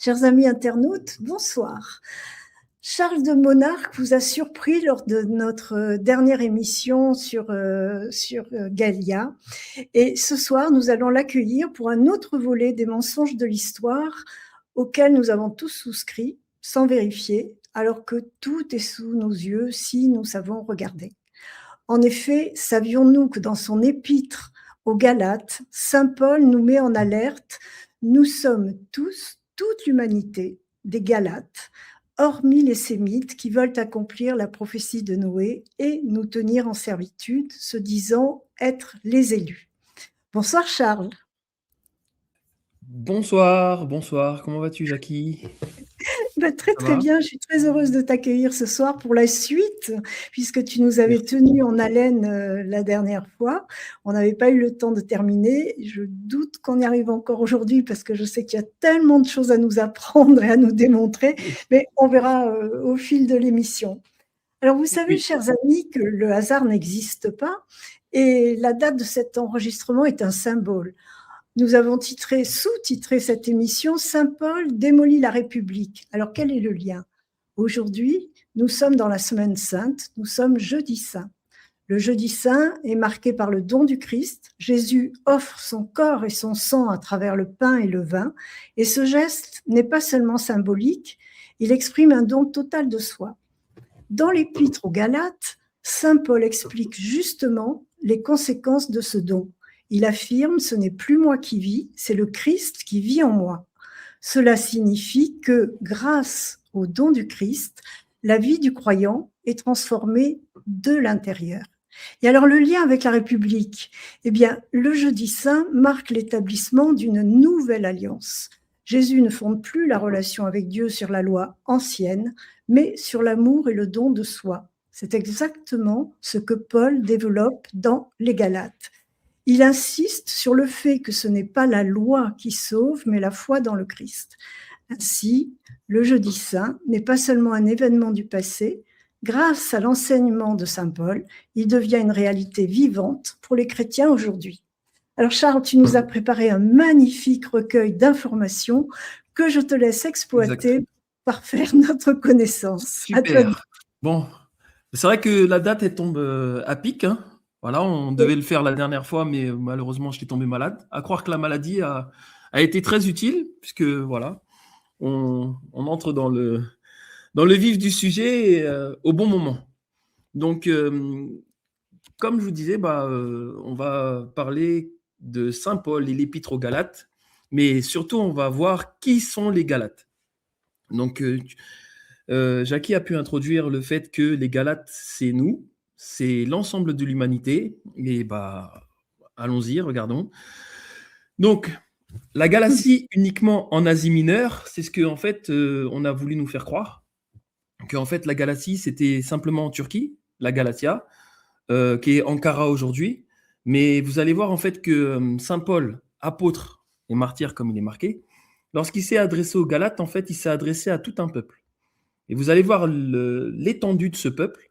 Chers amis internautes, bonsoir. Charles de Monarque vous a surpris lors de notre dernière émission sur Gallia. Et ce soir, nous allons l'accueillir pour un autre volet des mensonges de l'histoire auquel nous avons tous souscrit, sans vérifier, alors que tout est sous nos yeux si nous savons regarder. En effet, savions-nous que dans son épître aux Galates, saint Paul nous met en alerte « Nous sommes tous, toute l'humanité, des Galates, hormis les Sémites qui veulent accomplir la prophétie de Noé et nous tenir en servitude, se disant être les élus. » Bonsoir Charles. Bonsoir, comment vas-tu Jackie? Très bien, je suis très heureuse de t'accueillir ce soir pour la suite, puisque tu nous avais tenus en haleine la dernière fois. On n'avait pas eu le temps de terminer. Je doute qu'on y arrive encore aujourd'hui, parce que je sais qu'il y a tellement de choses à nous apprendre et à nous démontrer, mais on verra au fil de l'émission. Alors vous savez, chers amis, que le hasard n'existe pas, et la date de cet enregistrement est un symbole. Nous avons sous-titré cette émission « Saint Paul démolit la République ». Alors, quel est le lien? Aujourd'hui, nous sommes dans la Semaine Sainte, nous sommes jeudi saint. Le jeudi saint est marqué par le don du Christ. Jésus offre son corps et son sang à travers le pain et le vin. Et ce geste n'est pas seulement symbolique, il exprime un don total de soi. Dans l'Épître aux Galates, saint Paul explique justement les conséquences de ce don. Il affirme « Ce n'est plus moi qui vis, c'est le Christ qui vit en moi ». Cela signifie que, grâce au don du Christ, la vie du croyant est transformée de l'intérieur. Et alors, le lien avec la République, eh bien, le jeudi saint marque l'établissement d'une nouvelle alliance. Jésus ne fonde plus la relation avec Dieu sur la loi ancienne, mais sur l'amour et le don de soi. C'est exactement ce que Paul développe dans les Galates. Il insiste sur le fait que ce n'est pas la loi qui sauve, mais la foi dans le Christ. Ainsi, le jeudi saint n'est pas seulement un événement du passé. Grâce à l'enseignement de saint Paul, il devient une réalité vivante pour les chrétiens aujourd'hui. Alors Charles, tu nous as préparé un magnifique recueil d'informations que je te laisse exploiter par faire notre connaissance. Super. Bon, c'est vrai que la date, elle tombe à pic, hein. Voilà, on devait le faire la dernière fois, mais malheureusement, je suis tombé malade. À croire que la maladie a été très utile, puisque voilà, on entre dans le vif du sujet au bon moment. Donc, comme je vous disais, on va parler de saint Paul et l'Épître aux Galates, mais surtout, on va voir qui sont les Galates. Donc, Jackie a pu introduire le fait que les Galates, c'est nous. C'est l'ensemble de l'humanité. Et allons-y, regardons. Donc, la Galatie uniquement en Asie mineure, c'est ce que en fait, on a voulu nous faire croire. Qu'en fait, la Galatie, c'était simplement en Turquie, la Galatia, qui est Ankara aujourd'hui. Mais vous allez voir en fait que saint Paul, apôtre et martyr comme il est marqué, lorsqu'il s'est adressé aux Galates, en fait, il s'est adressé à tout un peuple. Et vous allez voir l'étendue de ce peuple.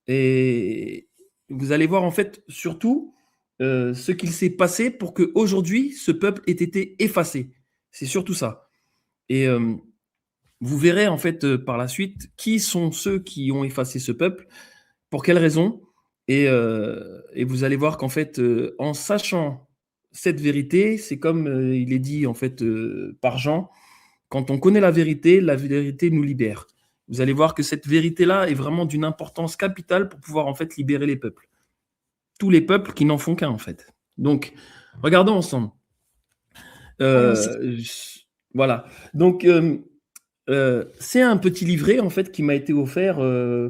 Et vous allez voir en fait surtout ce qu'il s'est passé pour qu'aujourd'hui ce peuple ait été effacé. C'est surtout ça. Et vous verrez en fait par la suite qui sont ceux qui ont effacé ce peuple, pour quelles raisons. Et vous allez voir qu'en fait en sachant cette vérité, c'est comme il est dit en fait par Jean, quand on connaît la vérité nous libère. Vous allez voir que cette vérité-là est vraiment d'une importance capitale pour pouvoir en fait libérer les peuples. Tous les peuples qui n'en font qu'un en fait. Donc, regardons ensemble. Voilà. Donc, c'est un petit livret en fait qui m'a été offert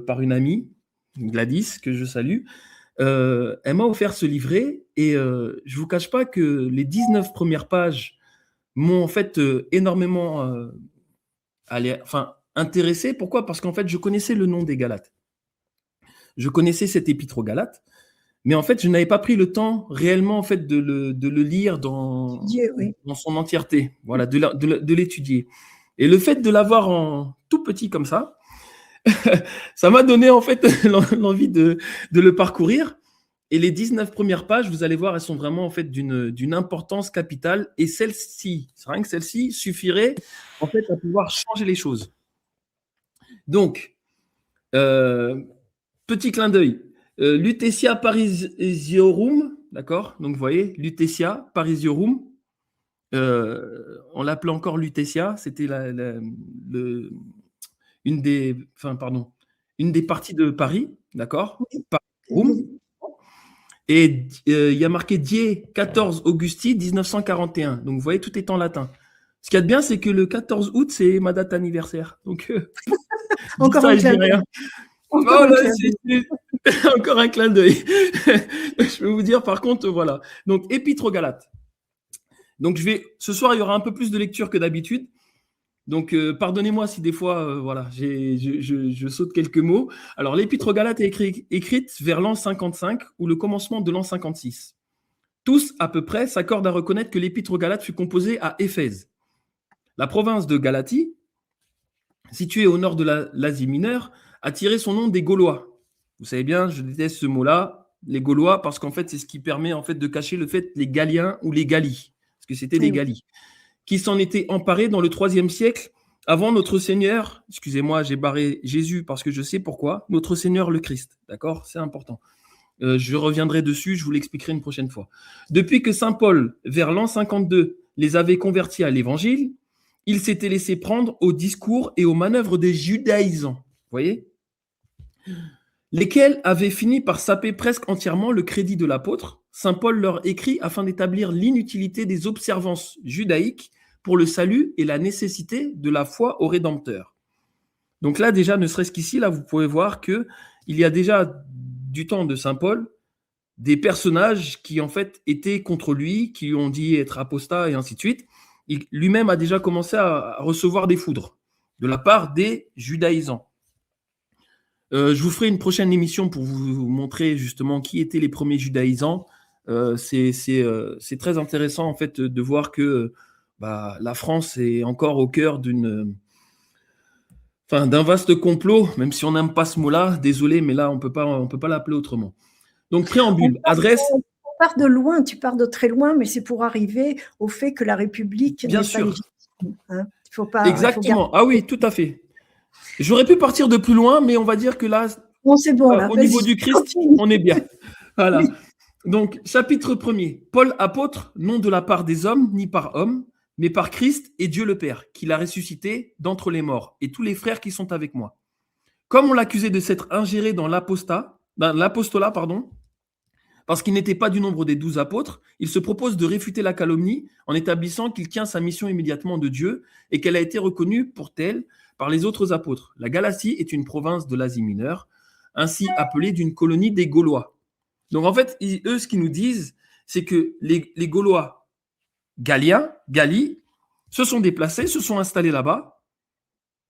par une amie, Gladys, que je salue. Elle m'a offert ce livret et je vous cache pas que les 19 premières pages m'ont en fait énormément intéressé. Pourquoi? Parce qu'en fait, je connaissais le nom des Galates. Je connaissais cet épître aux Galates, mais en fait, je n'avais pas pris le temps réellement en fait de le lire dans son entièreté, voilà, de l'étudier. Et le fait de l'avoir en tout petit comme ça, ça m'a donné en fait l'envie de le parcourir. Et les 19 premières pages, vous allez voir, elles sont vraiment en fait d'une importance capitale. Et celle-ci, rien que celle-ci, suffirait en fait à pouvoir changer les choses. Donc, petit clin d'œil. Lutetia parisiorum, d'accord? Donc, vous voyez, Lutetia parisiorum. On l'appelait encore Lutetia. C'était une des parties de Paris, d'accord? Parisiorum. Et il y a marqué Die 14 Augusti 1941. Donc, vous voyez, tout est en latin. Ce qu'il y a de bien, c'est que le 14 août, c'est ma date anniversaire. Donc, encore ça, un je clin dis rien. Encore, encore un clin d'œil. Je peux vous dire, par contre, voilà. Donc, Épître aux Galates. Donc, ce soir, il y aura un peu plus de lecture que d'habitude. Donc, pardonnez-moi si des fois, voilà, je saute quelques mots. Alors, l'Épître aux Galates est écrite vers l'an 55 ou le commencement de l'an 56. Tous, à peu près, s'accordent à reconnaître que l'Épître aux Galates fut composée à Éphèse. La province de Galatie, située au nord de l'Asie mineure, a tiré son nom des Gaulois. Vous savez bien, je déteste ce mot-là, les Gaulois, parce qu'en fait, c'est ce qui permet en fait de cacher le fait les Galiens ou les Gallies, parce que c'était des Gallies, qui s'en étaient emparés dans le IIIe siècle avant notre Seigneur, excusez-moi, j'ai barré Jésus parce que je sais pourquoi, notre Seigneur le Christ, d'accord? C'est important. Je reviendrai dessus, je vous l'expliquerai une prochaine fois. Depuis que saint Paul, vers l'an 52, les avait convertis à l'évangile, il s'était laissé prendre aux discours et aux manœuvres des judaïsants, vous voyez, lesquels avaient fini par saper presque entièrement le crédit de l'apôtre. Saint Paul leur écrit afin d'établir l'inutilité des observances judaïques pour le salut et la nécessité de la foi au Rédempteur. Donc là, déjà, ne serait-ce qu'ici, là, vous pouvez voir qu'il y a déjà, du temps de Saint Paul, des personnages qui, en fait, étaient contre lui, qui lui ont dit être apostat et ainsi de suite. Lui-même a déjà commencé à recevoir des foudres de la part des judaïsants. Je vous ferai une prochaine émission pour vous montrer justement qui étaient les premiers judaïsants. C'est très intéressant en fait de voir que la France est encore au cœur d'un vaste complot, même si on n'aime pas ce mot-là. Désolé, mais là on peut pas l'appeler autrement. Donc préambule, adresse. Tu pars de très loin, mais c'est pour arriver au fait que la République bien n'est sûr. pas légitime. Hein. Faut pas, exactement. Ah oui, tout à fait. J'aurais pu partir de plus loin, mais on va dire que là, bon, c'est bon, là. Au niveau du Christ, on est bien. Voilà. Oui. Donc, chapitre 1er. Paul, apôtre, non de la part des hommes, ni par homme, mais par Christ et Dieu le Père, qui l'a ressuscité d'entre les morts, et tous les frères qui sont avec moi. Comme on l'accusait de s'être ingéré dans l'apostolat, parce qu'il n'était pas du nombre des 12 apôtres, il se propose de réfuter la calomnie en établissant qu'il tient sa mission immédiatement de Dieu et qu'elle a été reconnue pour telle par les autres apôtres. La Galatie est une province de l'Asie mineure, ainsi appelée d'une colonie des Gaulois. Donc en fait, eux, ce qu'ils nous disent, c'est que les Gaulois Gallie, se sont déplacés, se sont installés là-bas,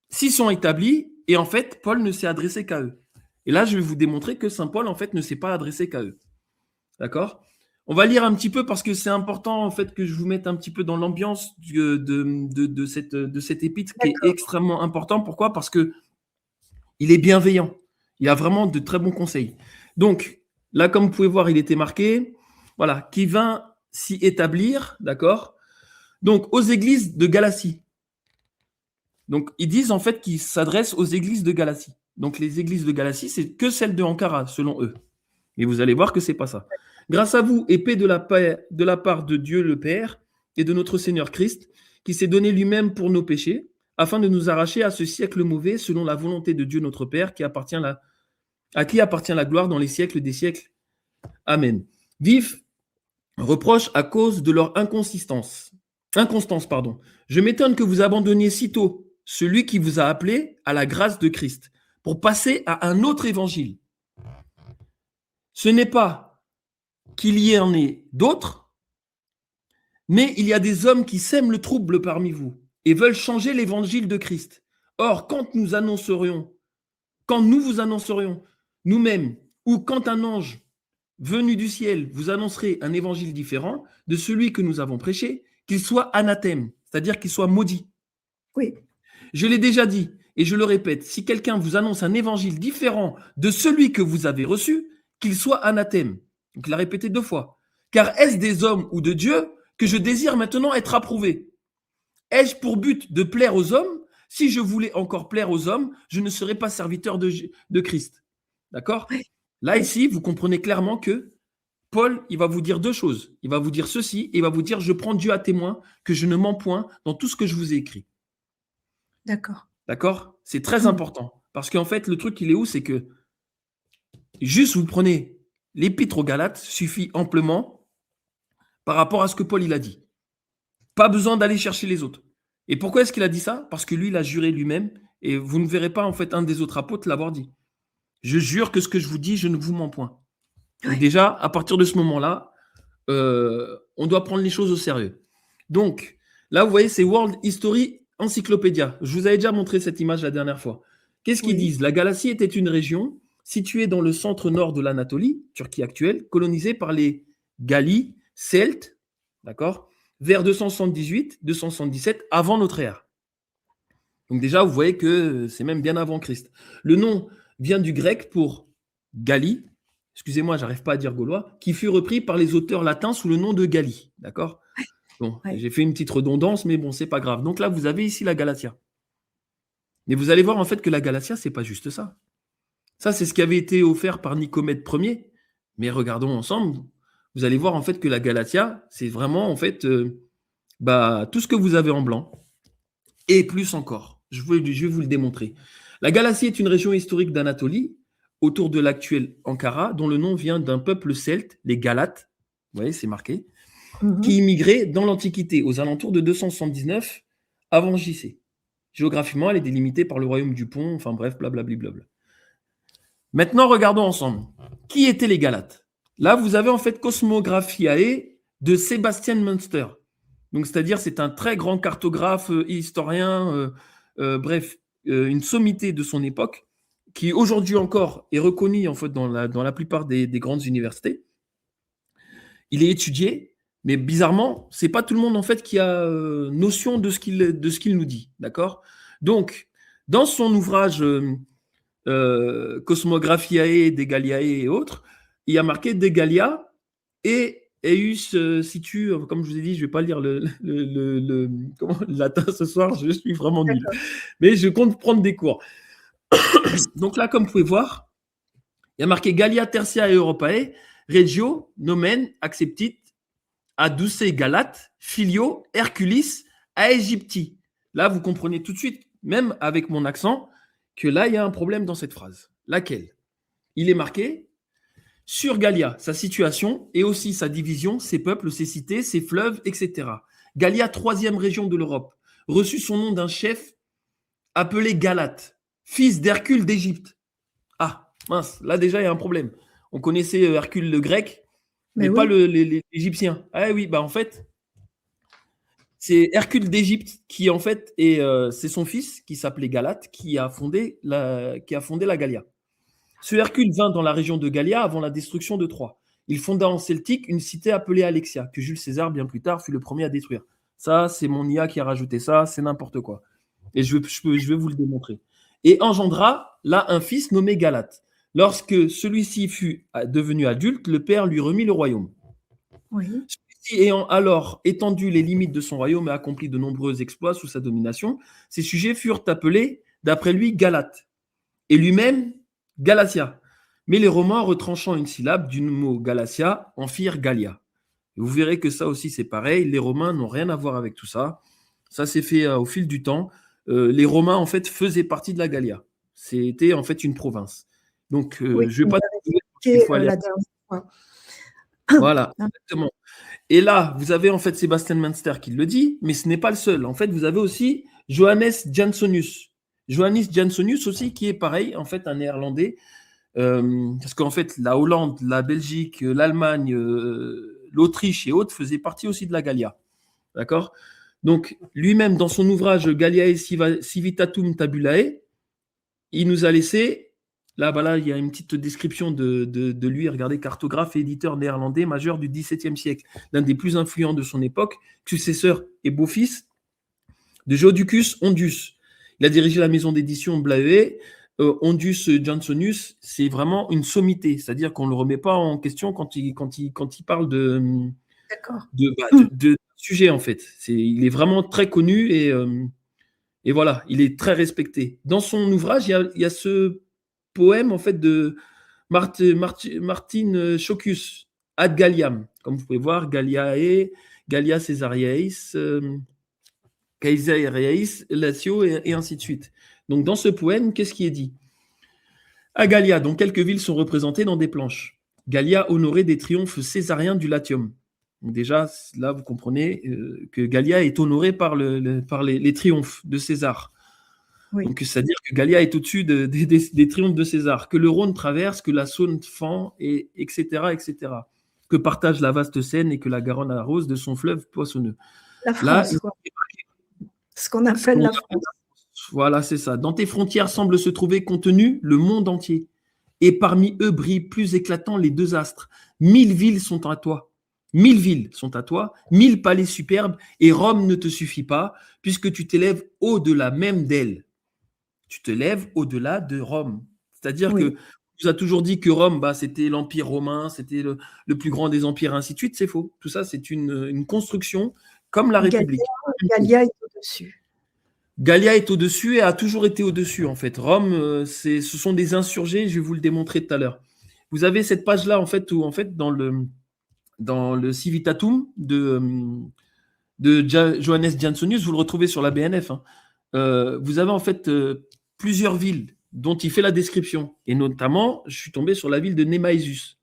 s'y sont établis, et en fait, Paul ne s'est adressé qu'à eux. Et là, je vais vous démontrer que saint Paul, en fait, ne s'est pas adressé qu'à eux. D'accord ? On va lire un petit peu parce que c'est important en fait que je vous mette un petit peu dans l'ambiance de cette épître qui est extrêmement important. Pourquoi ? Parce que il est bienveillant. Il a vraiment de très bons conseils. Donc là, comme vous pouvez voir, il était marqué, voilà, qui vint s'y établir, d'accord ? Donc aux églises de Galatie. Donc ils disent en fait qu'ils s'adressent aux églises de Galatie. Donc les églises de Galatie, c'est que celles de Ankara selon eux. Et vous allez voir que c'est pas ça. Grâce à vous, et paix de la part de Dieu le Père et de notre Seigneur Christ, qui s'est donné lui-même pour nos péchés, afin de nous arracher à ce siècle mauvais, selon la volonté de Dieu notre Père, à qui appartient la gloire dans les siècles des siècles. Amen. Vif reproche à cause de leur inconstance. Je m'étonne que vous abandonniez sitôt celui qui vous a appelé à la grâce de Christ, pour passer à un autre évangile. Ce n'est pas qu'il y en ait d'autres, mais il y a des hommes qui sèment le trouble parmi vous et veulent changer l'évangile de Christ. Or, quand nous vous annoncerons nous-mêmes, ou quand un ange venu du ciel vous annoncerait un évangile différent de celui que nous avons prêché, qu'il soit anathème, c'est-à-dire qu'il soit maudit. Oui. Je l'ai déjà dit, et je le répète, si quelqu'un vous annonce un évangile différent de celui que vous avez reçu, qu'il soit anathème. Donc, il a répété 2 fois. Car est-ce des hommes ou de Dieu que je désire maintenant être approuvé? Ai-je pour but de plaire aux hommes? Si je voulais encore plaire aux hommes, je ne serais pas serviteur de Christ. D'accord? Là, ici, vous comprenez clairement que Paul, il va vous dire 2 choses. Il va vous dire ceci et il va vous dire, je prends Dieu à témoin que je ne mens point dans tout ce que je vous ai écrit. D'accord. D'accord? C'est très important. Parce qu'en fait, le truc, il est où? C'est que juste vous prenez l'épître aux Galates suffit amplement par rapport à ce que Paul il a dit. Pas besoin d'aller chercher les autres. Et pourquoi est-ce qu'il a dit ça? Parce que lui, il a juré lui-même, et vous ne verrez pas en fait un des autres apôtres l'avoir dit. Je jure que ce que je vous dis, je ne vous mens point. Donc déjà, à partir de ce moment-là, on doit prendre les choses au sérieux. Donc, là, vous voyez, c'est World History Encyclopedia. Je vous avais déjà montré cette image la dernière fois. Qu'est-ce qu'ils disent? La Galatie était une région située dans le centre-nord de l'Anatolie, Turquie actuelle, colonisée par les Gallis, Celtes, d'accord, vers 278-277 avant notre ère. Donc déjà, vous voyez que c'est même bien avant Christ. Le nom vient du grec pour Gallie, excusez-moi, j'arrive pas à dire gaulois, qui fut repris par les auteurs latins sous le nom de Gallie, d'accord? Bon, j'ai fait une petite redondance, mais bon, c'est pas grave. Donc là, vous avez ici la Galatia. Mais vous allez voir en fait que la Galatia, c'est pas juste ça. Ça, c'est ce qui avait été offert par Nicomède Ier. Mais regardons ensemble, vous allez voir en fait que la Galatia, c'est vraiment en fait tout ce que vous avez en blanc et plus encore. Je vais vous le démontrer. La Galatie est une région historique d'Anatolie autour de l'actuel Ankara, dont le nom vient d'un peuple celte, les Galates. Vous voyez, c'est marqué. Qui immigraient dans l'Antiquité, aux alentours de 279 avant JC. Géographiquement, elle est délimitée par le royaume du Pont, enfin bref, blablabla. Maintenant, regardons ensemble. Qui étaient les Galates? Là, vous avez en fait Cosmographiae de Sébastien Münster. Donc, c'est-à-dire, c'est un très grand cartographe, historien, une sommité de son époque, qui aujourd'hui encore est reconnu en fait dans la plupart des grandes universités. Il est étudié, mais bizarrement, c'est pas tout le monde en fait qui a notion de ce qu'il nous dit, d'accord? Donc, dans son ouvrage Cosmographiae, De Galliae et autres, il y a marqué De Gallia et Eius situ, comme je vous ai dit, je ne vais pas lire le latin ce soir, je suis vraiment nul. Mais je compte prendre des cours. Donc là, comme vous pouvez voir, il y a marqué Gallia Tertia et Europae, Regio, Nomen, Acceptit, Aduce Galate, Filio, Herculis, Aegypti. Là, vous comprenez tout de suite, même avec mon accent, que là, il y a un problème dans cette phrase. Laquelle? Il est marqué sur Gallia, sa situation et aussi sa division, ses peuples, ses cités, ses fleuves, etc. Gallia, 3e région de l'Europe, reçut son nom d'un chef appelé Galate, fils d'Hercule d'Égypte. Ah, mince, là déjà, il y a un problème. On connaissait Hercule le grec, mais pas l'Égyptien. Ah oui, en fait, c'est Hercule d'Égypte qui, en fait, c'est son fils qui s'appelait Galate, qui a fondé la Gallia. Ce Hercule vint dans la région de Gallia avant la destruction de Troie. Il fonda en celtique une cité appelée Alexia, que Jules César, bien plus tard, fut le premier à détruire. Ça, c'est mon IA qui a rajouté ça, c'est n'importe quoi. Et je vais vous le démontrer. Et engendra là un fils nommé Galate. Lorsque celui-ci fut devenu adulte, le père lui remit le royaume. Oui. Celui-ci ayant alors étendu les limites de son royaume et accompli de nombreux exploits sous sa domination, ses sujets furent appelés, d'après lui, Galates. Et lui-même, Galatia. Mais les Romains, retranchant une syllabe du mot Galatia, en firent Gallia. Et vous verrez que ça aussi, c'est pareil. Les Romains n'ont rien à voir avec tout ça. Ça s'est fait au fil du temps. Les Romains, en fait, faisaient partie de la Gallia. C'était, en fait, une province. Donc, je ne vais pas... Il faut aller... Voilà, exactement. Et là, vous avez, en fait, Sébastien Münster qui le dit, mais ce n'est pas le seul. En fait, vous avez aussi Johannes Jansonius. Johannes Jansonius aussi, qui est pareil, en fait, un néerlandais, parce qu'en fait, la Hollande, la Belgique, l'Allemagne, l'Autriche et autres faisaient partie aussi de la Gallia. D'accord? Donc, lui-même, dans son ouvrage Galliae Civitatum Tabulae, il nous a laissé, là, il y a une petite description de lui, regardez, cartographe et éditeur néerlandais majeur du XVIIe siècle, l'un des plus influents de son époque, successeur et beau-fils de Jodocus Hondius. Il a dirigé la maison d'édition Blaeu, Ondius Jansonius, c'est vraiment une sommité, c'est-à-dire qu'on ne le remet pas en question quand il parle de sujet, en fait. Il est vraiment très connu et voilà, il est très respecté. Dans son ouvrage, il y a ce poème, en fait, de Martin Schockius, Ad Galliam. Comme vous pouvez voir, Galliae, Gallia Caesariaeis, Caesariaeis, Latio, et ainsi de suite. Donc, dans ce poème, qu'est-ce qui est dit? À Gallia, dont quelques villes sont représentées dans des planches. Gallia honorait des triomphes césariens du Latium. Donc déjà, là, vous comprenez que Gallia est honorée par les triomphes de César. Oui. Donc, c'est-à-dire que Gallia est au-dessus des triomphes de César, que le Rhône traverse, que la Saône fend, etc., etc., que partage la vaste Seine et que la Garonne arrose de son fleuve poissonneux. La France, là, quoi. Ce qu'on appelle la France. Voilà, c'est ça. Dans tes frontières semble se trouver contenu le monde entier. Et parmi eux brillent plus éclatants les deux astres. 1000 villes sont à toi. 1000 villes sont à toi, 1000 palais superbes, et Rome ne te suffit pas, puisque tu t'élèves au-delà même d'elle. Tu te lèves au-delà de Rome. C'est-à-dire que on nous a toujours dit que Rome, c'était l'Empire romain, c'était le plus grand des empires, ainsi de suite. C'est faux. Tout ça, c'est une construction comme la République. Gallia est au-dessus. Gallia est au-dessus et a toujours été au-dessus, en fait. Rome, ce sont des insurgés, je vais vous le démontrer tout à l'heure. Vous avez cette page-là, en fait, où, en fait, dans le Civitatum de Johannes Jansonius, vous le retrouvez sur la BNF, vous avez en fait plusieurs villes dont il fait la description. Et notamment, je suis tombé sur la ville de Nemaesus.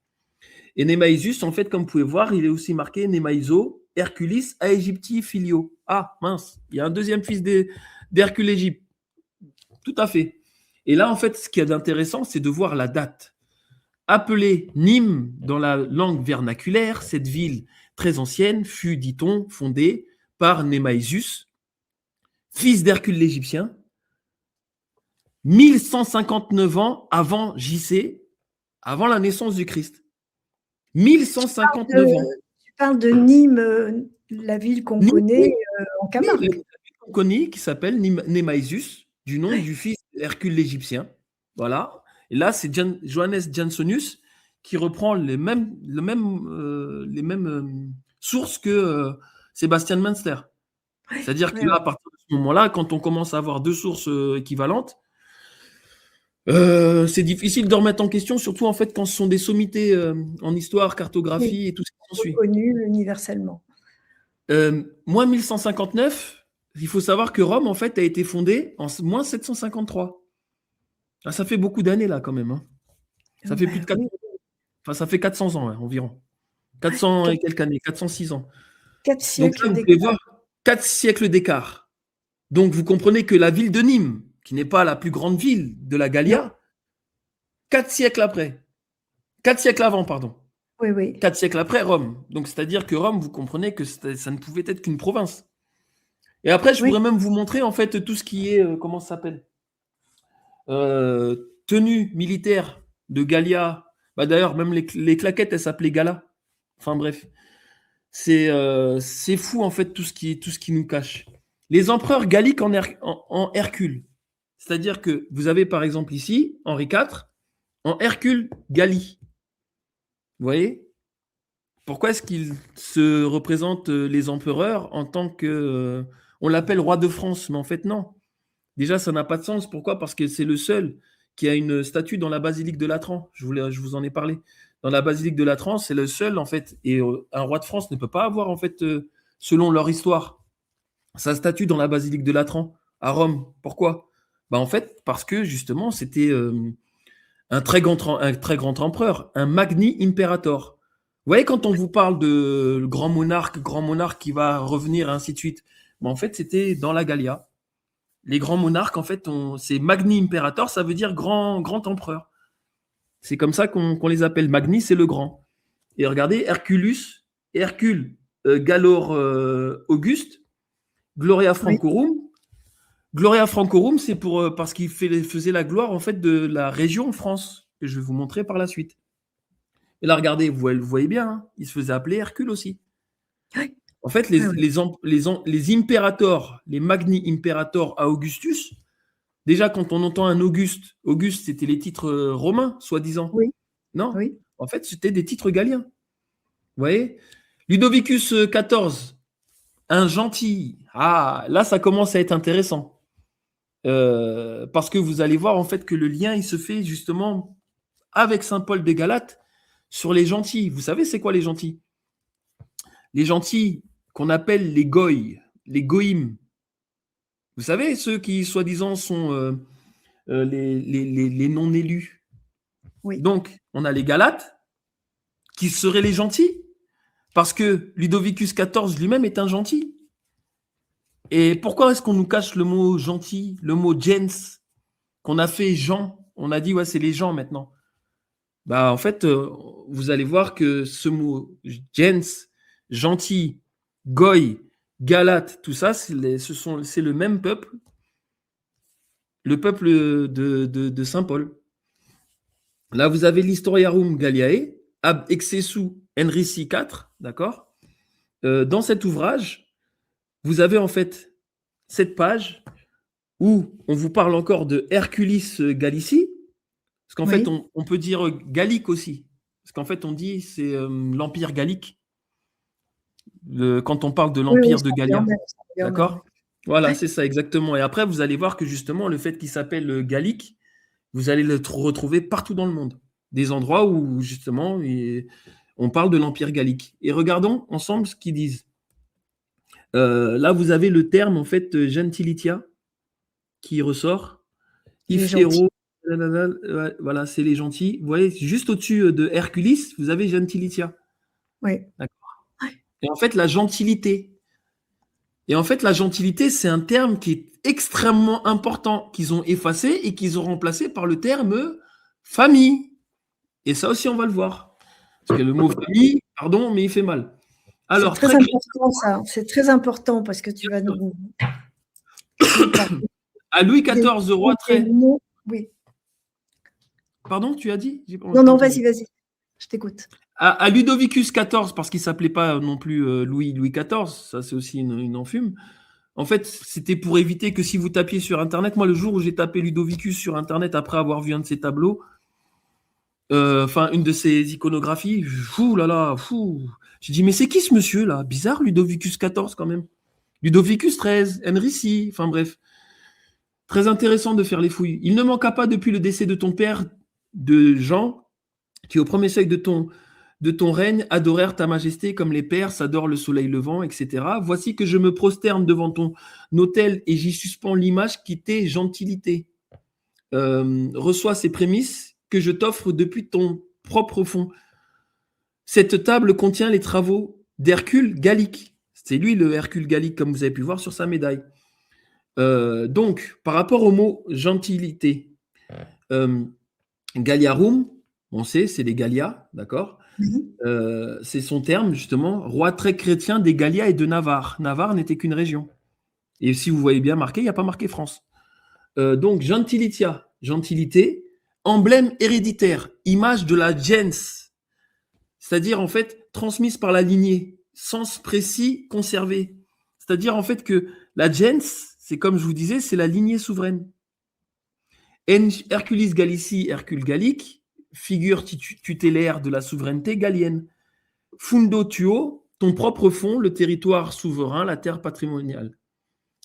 Et Nemaesus, en fait, comme vous pouvez voir, il est aussi marqué Nemaiso, Herculis, Aegypti, Filio. Ah, mince, il y a un deuxième fils d'Hercule Égypte. Tout à fait. Et là, en fait, ce qu'il y a d'intéressant, c'est de voir la date. Appelée Nîmes dans la langue vernaculaire, cette ville très ancienne fut, dit-on, fondée par Nemaesus, fils d'Hercule l'Égyptien, 1159 ans avant JC, avant la naissance du Christ. 1159 ans. Tu parles de Nîmes, la ville qu'on connaît en Camargue. La ville qu'on connaît, qui s'appelle Nemaesus, du nom du fils d'Hercule l'Égyptien. Voilà. Et là, c'est Johannes Jansonius qui reprend les mêmes sources que Sébastien de Münster. C'est-à-dire que là, à partir de ce moment-là, quand on commence à avoir deux sources équivalentes, c'est difficile de remettre en question, surtout en fait quand ce sont des sommités en histoire, cartographie et tout ce qui s'ensuit. Connu universellement. Moins 1159, il faut savoir que Rome en fait a été fondée en moins 753. Ah, ça fait beaucoup d'années là quand même. Ça fait plus de 400 ans. Enfin, ça fait 400 ans environ. 400 et quelques années, 406 ans. 4 siècles d'écart. 4 siècles d'écart. Donc vous comprenez que la ville de Nîmes, qui n'est pas la plus grande ville de la Gallia, 4 siècles après. 4 siècles avant, pardon. Oui. 4 siècles après Rome. Donc c'est-à-dire que Rome, vous comprenez que ça ne pouvait être qu'une province. Et après, je pourrais même vous montrer en fait tout ce qui est, comment ça s'appelle, tenue militaire de Gallia. D'ailleurs, même les claquettes, elles s'appelaient Gala. Enfin bref. C'est fou en fait tout ce qui nous cache. Les empereurs galliques en Hercule. C'est-à-dire que vous avez par exemple ici, Henri IV, en Hercule Gallie. Vous voyez? Pourquoi est-ce qu'il se représente les empereurs en tant que... on l'appelle roi de France, mais en fait non. Déjà, ça n'a pas de sens. Pourquoi? Parce que c'est le seul qui a une statue dans la basilique de Latran. Je vous en ai parlé. Dans la basilique de Latran, c'est le seul, en fait, et un roi de France ne peut pas avoir, en fait, selon leur histoire, sa statue dans la basilique de Latran, à Rome. Pourquoi? En fait, parce que, justement, c'était un très grand empereur, un Magni Imperator. Vous voyez, quand on vous parle de grand monarque qui va revenir, et ainsi de suite, en fait, c'était dans la Gallia. Les grands monarques, en fait, c'est Magni Imperator, ça veut dire grand empereur. C'est comme ça qu'on les appelle. Magni, c'est le grand. Et regardez, Hercule Gallor Auguste, Gloria Francorum. Oui. Gloria Francorum, c'est parce qu'il faisait la gloire en fait de la région France, que je vais vous montrer par la suite. Et là, regardez, vous voyez bien, il se faisait appeler Hercule aussi. Oui. En fait, les impérators, les Magni Imperator à Augustus, Déjà, quand on entend un Auguste, Auguste, c'était les titres romains, soi-disant. Oui, Non, oui. en fait, c'était des titres galliens. Vous voyez? Ludovicus XIV, un gentil. Ah, là, ça commence à être intéressant. Parce que vous allez voir en fait que le lien, il se fait justement avec Saint Paul des Galates sur les gentils. Vous savez, c'est quoi les gentils? Les gentils qu'on appelle les goïs, les goïms. Vous savez, ceux qui, soi-disant, sont les non-élus. Oui. Donc, on a les Galates, qui seraient les gentils, parce que Ludovicus XIV lui-même est un gentil. Et pourquoi est-ce qu'on nous cache le mot gentil, le mot gens, qu'on a fait Jean? On a dit, ouais, c'est les gens maintenant. Bah, en fait, vous allez voir que ce mot gens, gentil, goy, galate, tout ça, c'est le même peuple, le peuple de Saint Paul. Là, vous avez l'Historiarum Galliae, ab excessu Henrici IV, d'accord? Dans cet ouvrage, vous avez en fait cette page où on vous parle encore de Herculis Gallici, parce qu'en fait, Oui. on peut dire gallique aussi, parce qu'en fait, on dit c'est l'Empire gallique, quand on parle de Oui, oui, l'Empire ça de revient au Gallia, même, ça revient au même, oui. d'accord? Voilà, Ouais. c'est ça exactement. Et après, vous allez voir que justement, le fait qu'il s'appelle gallique, vous allez le retrouver partout dans le monde. Des endroits où justement, on parle de l'Empire gallique. Et regardons ensemble ce qu'ils disent. Là, vous avez le terme, en fait, gentilitia, qui ressort. Les gentils. Ifero, voilà, c'est les gentils. Vous voyez, juste au-dessus de Hercules, vous avez gentilitia. Oui. D'accord. Et en fait, la gentilité. Et en fait, la gentilité, c'est un terme qui est extrêmement important, qu'ils ont effacé et qu'ils ont remplacé par le terme famille. Et ça aussi, on va le voir. Parce que le mot famille, pardon, mais il fait mal. C'est Alors, très très important ça, c'est très important parce que tu vas nous parler à Louis des XIV, roi très. mots. Oui. Pardon, tu as dit? J'ai pas Non, non, entendu. vas-y, vas-y, je t'écoute. À Ludovicus XIV, parce qu'il ne s'appelait pas non plus Louis XIV, ça c'est aussi une enfume. En fait, c'était pour éviter que si vous tapiez sur Internet, moi le jour où j'ai tapé Ludovicus sur Internet après avoir vu un de ses tableaux, enfin une de ses iconographies, fou là là, fou. J'ai dit mais c'est qui ce monsieur là? Bizarre, Ludovicus XIV quand même. Ludovicus XIII, Henrici, enfin bref. Très intéressant de faire les fouilles. Il ne manqua pas depuis le décès de ton père, de Jean, qui au premier siècle de ton règne adorèrent ta majesté comme les Perses adorent le soleil levant, etc. Voici que je me prosterne devant ton autel et j'y suspends l'image qui t'est gentilité. Reçois ces prémices que je t'offre depuis ton propre fond. Cette table contient les travaux d'Hercule Gallique. C'est lui le Hercule Gallique, comme vous avez pu voir sur sa médaille. Donc, par rapport au mot gentilité, Galliarum, on sait, c'est les Gallias, d'accord? C'est son terme, justement, roi très chrétien des Gallias et de Navarre. Navarre n'était qu'une région. Et si vous voyez bien marqué, il n'y a pas marqué France. Donc, gentilitia, gentilité, emblème héréditaire, image de la gens, c'est-à-dire en fait transmise par la lignée, sens précis conservé. C'est-à-dire en fait que la gens, c'est comme je vous disais, c'est la lignée souveraine. Herculis Gallici, Hercule Gallique, figure tutélaire de la souveraineté gallienne. Fundo tuo, ton propre fond, le territoire souverain, la terre patrimoniale.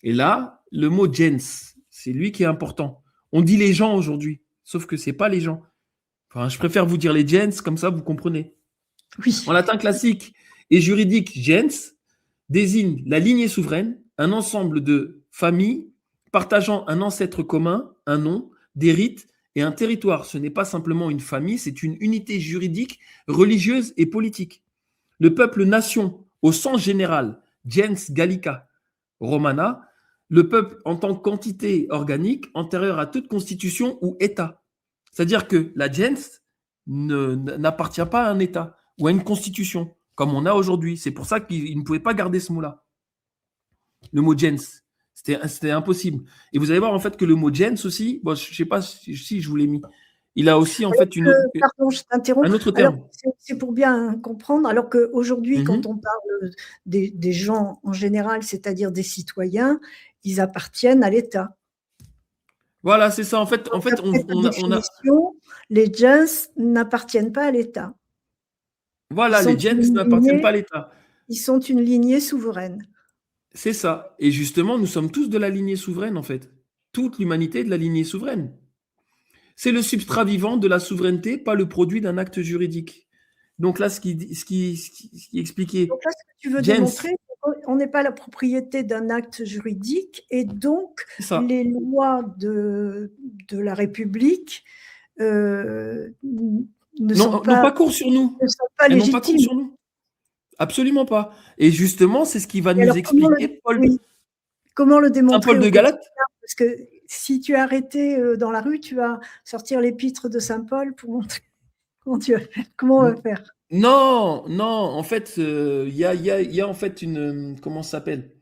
Et là, le mot gens, c'est lui qui est important. On dit les gens aujourd'hui, sauf que c'est pas les gens. Enfin, je préfère vous dire les gens, comme ça vous comprenez. Oui. En latin classique et juridique, gens désigne la lignée souveraine, un ensemble de familles partageant un ancêtre commun, un nom, des rites et un territoire. Ce n'est pas simplement une famille, c'est une unité juridique, religieuse et politique. Le peuple-nation, au sens général, gens gallica romana, le peuple en tant qu'entité organique antérieure à toute constitution ou État. C'est-à-dire que la gens n'appartient pas à un État ou à une constitution, comme on a aujourd'hui. C'est pour ça qu'ils ne pouvaient pas garder ce mot-là. Le mot gens. C'était impossible. Et vous allez voir en fait que le mot gens aussi, bon, je ne sais pas si je vous l'ai mis, il a aussi en fait Pardon, je t'interromps. un autre Alors, terme. c'est pour bien comprendre, alors qu'aujourd'hui, quand on parle des gens en général, c'est-à-dire des citoyens, ils appartiennent à l'État. Voilà, c'est ça. En fait, Donc, on d'après ta a définition, les gens n'appartiennent pas à l'État. voilà, les gens n'appartiennent pas à l'État. Ils sont une lignée souveraine. C'est ça. Et justement, nous sommes tous de la lignée souveraine, en fait. Toute l'humanité est de la lignée souveraine. C'est le substrat vivant de la souveraineté, pas le produit d'un acte juridique. Donc là, ce qui expliquait Donc là, ce que tu veux Jens, démontrer, c'est qu'on n'est pas la propriété d'un acte juridique et donc c'est ça. les lois de la République ne sont N'ont pas, pas cours sur nous. ne sont pas Elles n'ont pas cours légitimes. sur nous. Absolument pas. Et justement, c'est ce qui va Et nous alors, expliquer comment le Saint démontrer Paul au de Galate. quotidien? Parce que si tu es arrêté dans la rue, tu vas sortir l'épître de Saint Paul pour montrer comment on va faire. Non, en fait, il y a en fait une, comment ça s'appelle?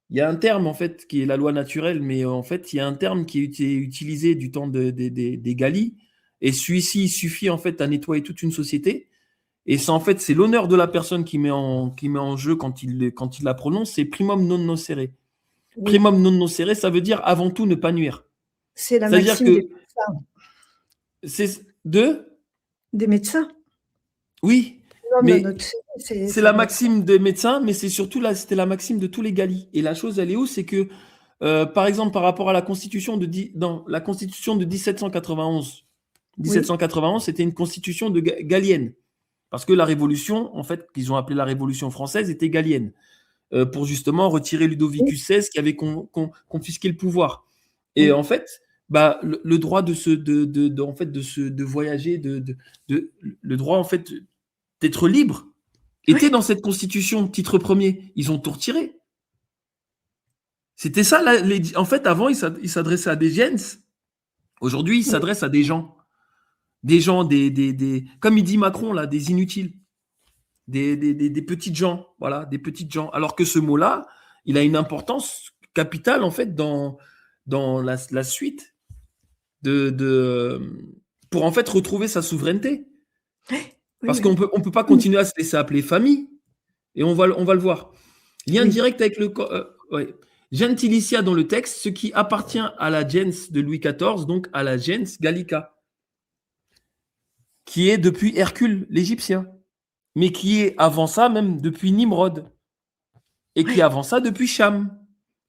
Il y a un terme en fait qui est la loi naturelle, mais en fait, il y a un terme qui a été utilisé du temps des Gallies, et celui-ci il suffit en fait à nettoyer toute une société. Et c'est en fait c'est l'honneur de la personne qui met en jeu quand il la prononce, c'est primum non nocere. Oui. Primum non nocere, ça veut dire avant tout ne pas nuire. C'est la C'est-à-dire maxime que des médecins. c'est Des médecins. Oui, mais c'est la médecin. maxime des médecins, mais c'est surtout c'était la maxime de tous les Gallis. Et la chose, elle est où? C'est que, par exemple, par rapport à la Constitution la Constitution de 1791, 1791, c'était une constitution gallienne. Parce que la Révolution, en fait, qu'ils ont appelé la Révolution française, était gallienne. Pour justement retirer Ludovicus XVI qui avait confisqué le pouvoir. Et en fait, bah, le droit de voyager, le droit en fait d'être libre était dans cette constitution, titre premier. Ils ont tout retiré. C'était ça. En fait, avant, ils s'adressaient à des gens. Aujourd'hui, ils s'adressent à des gens. Des gens, comme il dit Macron, là, des inutiles. Des petites gens. Voilà, des petites gens. Alors que ce mot-là, il a une importance capitale, en fait, dans la suite pour en fait retrouver sa souveraineté. Parce qu'on peut pas continuer à se laisser appeler famille. Et on va le voir. Lien direct avec le... Gentilicia dans le texte, ce qui appartient à la gens de Louis XIV, donc à la gens gallica, qui est depuis Hercule l'Égyptien, mais qui est avant ça même depuis Nimrod, et qui est avant ça depuis Cham.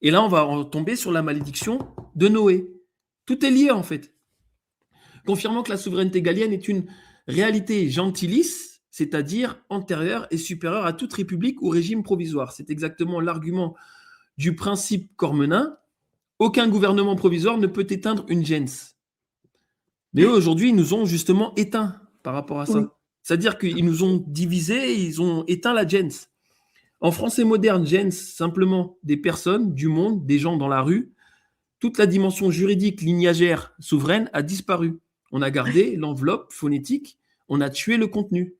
Et là, on va tomber sur la malédiction de Noé. Tout est lié en fait. Confirmant que la souveraineté gallienne est une réalité gentilis, c'est-à-dire antérieure et supérieure à toute république ou régime provisoire. C'est exactement l'argument du principe cormenin. Aucun gouvernement provisoire ne peut éteindre une gens. Mais eux, aujourd'hui, ils nous ont justement éteints par rapport à ça. Oui. C'est-à-dire qu'ils nous ont divisés, ils ont éteint la gens. En français moderne, gens, simplement des personnes, du monde, des gens dans la rue. Toute la dimension juridique, lignagère, souveraine a disparu. On a gardé l'enveloppe phonétique, on a tué le contenu.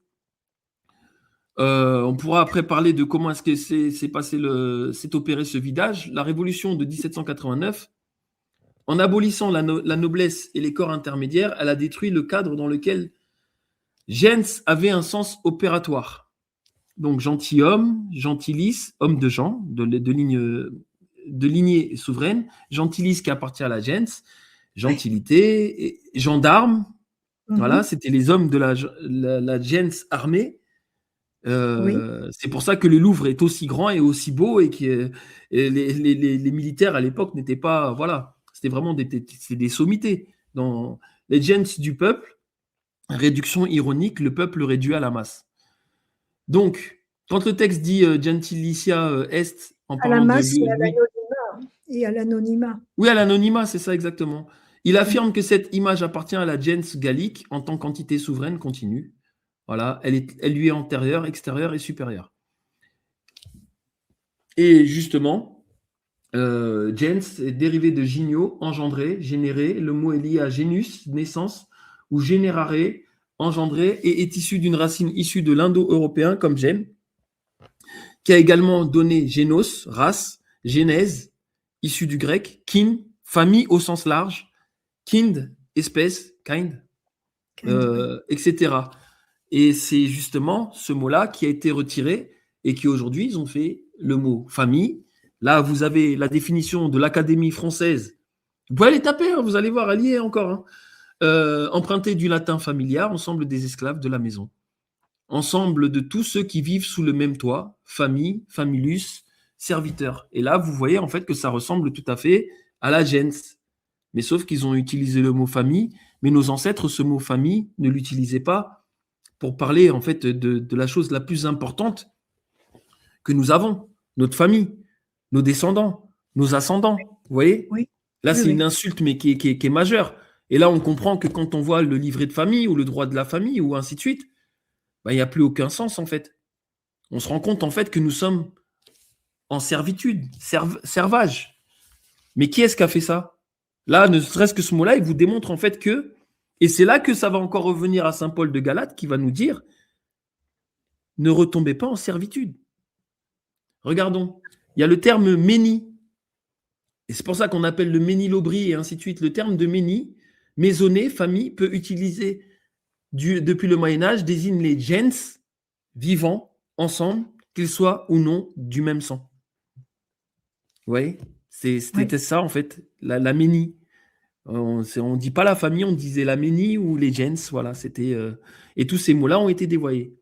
On pourra après parler de comment est-ce que s'est opéré ce vidage. La révolution de 1789, en abolissant la noblesse et les corps intermédiaires, elle a détruit le cadre dans lequel gens avait un sens opératoire. Donc gentilhomme, gentilis, homme de gens, de lignée souveraine, gentilis qui appartient à la gens, gentilité, et gendarme, voilà, c'était les hommes de la gens armée. C'est pour ça que le Louvre est aussi grand et aussi beau et que les militaires à l'époque n'étaient pas, voilà, c'était vraiment des sommités. Dans les gens du peuple, réduction ironique, le peuple réduit à la masse. Donc, quand le texte dit gentilicia est en parlant à la masse de et à l'anonymat. Oui, à l'anonymat, c'est ça exactement. Il affirme que cette image appartient à la gens gallique en tant qu'entité souveraine continue. Voilà, elle lui est antérieure, extérieure et supérieure. Et justement, gens est dérivé de gigno, engendré, généré. Le mot est lié à genus, naissance, ou générare, engendré, et est issu d'une racine issue de l'indo-européen comme gène, qui a également donné génos, race, genèse, issu du grec, kin, famille au sens large, kind, espèce, kind, etc. Et c'est justement ce mot-là qui a été retiré et qui aujourd'hui, ils ont fait le mot famille. Là, vous avez la définition de l'Académie française Vous pouvez aller taper, hein, vous allez voir, elle y est encore. Hein. Emprunté du latin familiar, ensemble des esclaves de la maison. Ensemble de tous ceux qui vivent sous le même toit, famille, familus, serviteurs. Et là, vous voyez en fait que ça ressemble tout à fait à la gens. Mais sauf qu'ils ont utilisé le mot famille, mais nos ancêtres, ce mot famille, ne l'utilisaient pas pour parler en fait de la chose la plus importante que nous avons, notre famille, nos descendants, nos ascendants. Vous voyez? Oui, Là, oui, c'est une oui. insulte, mais qui est majeure. Et là, on comprend que quand on voit le livret de famille ou le droit de la famille ou ainsi de suite, il n'y a plus aucun sens en fait. On se rend compte en fait que nous sommes en servitude, servage. Mais qui est-ce qui a fait ça? Là, ne serait-ce que ce mot-là, il vous démontre en fait que, et c'est là que ça va encore revenir à saint Paul de Galate qui va nous dire, ne retombez pas en servitude. Regardons, il y a le terme méni, et c'est pour ça qu'on appelle le méni-lobry et ainsi de suite. Le terme de méni, maisonnée, famille, peut utiliser depuis le Moyen-Âge, désigne les gens vivant ensemble, qu'ils soient ou non du même sang. Vous voyez? C'était Oui. ça, en fait, la ménie. On ne dit pas la famille, on disait la ménie ou les gens. Voilà, c'était. Et tous ces mots-là ont été dévoyés.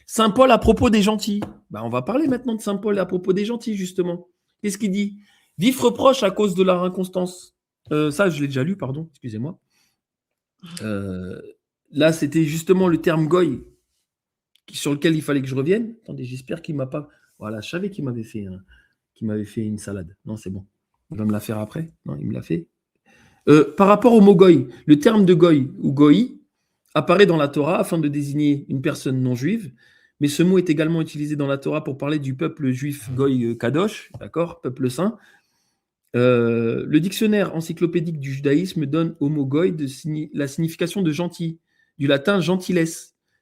Saint Paul à propos des gentils. On va parler maintenant de Saint Paul à propos des gentils, justement. Qu'est-ce qu'il dit? Vif reproche à cause de leur inconstance. Ça, je l'ai déjà lu, pardon, excusez-moi. Là, c'était justement le terme goy sur lequel il fallait que je revienne. Attendez, j'espère qu'il m'a pas. Voilà, je savais qu'il m'avait fait une salade. Non, c'est bon. Il va me la faire après. Non, il me l'a fait. Par rapport au mot goy, le terme de goy ou goï apparaît dans la Torah afin de désigner une personne non juive, mais ce mot est également utilisé dans la Torah pour parler du peuple juif goy kadosh, d'accord, peuple saint. Le dictionnaire encyclopédique du judaïsme donne au mot goy la signification de gentil, du latin gentiles,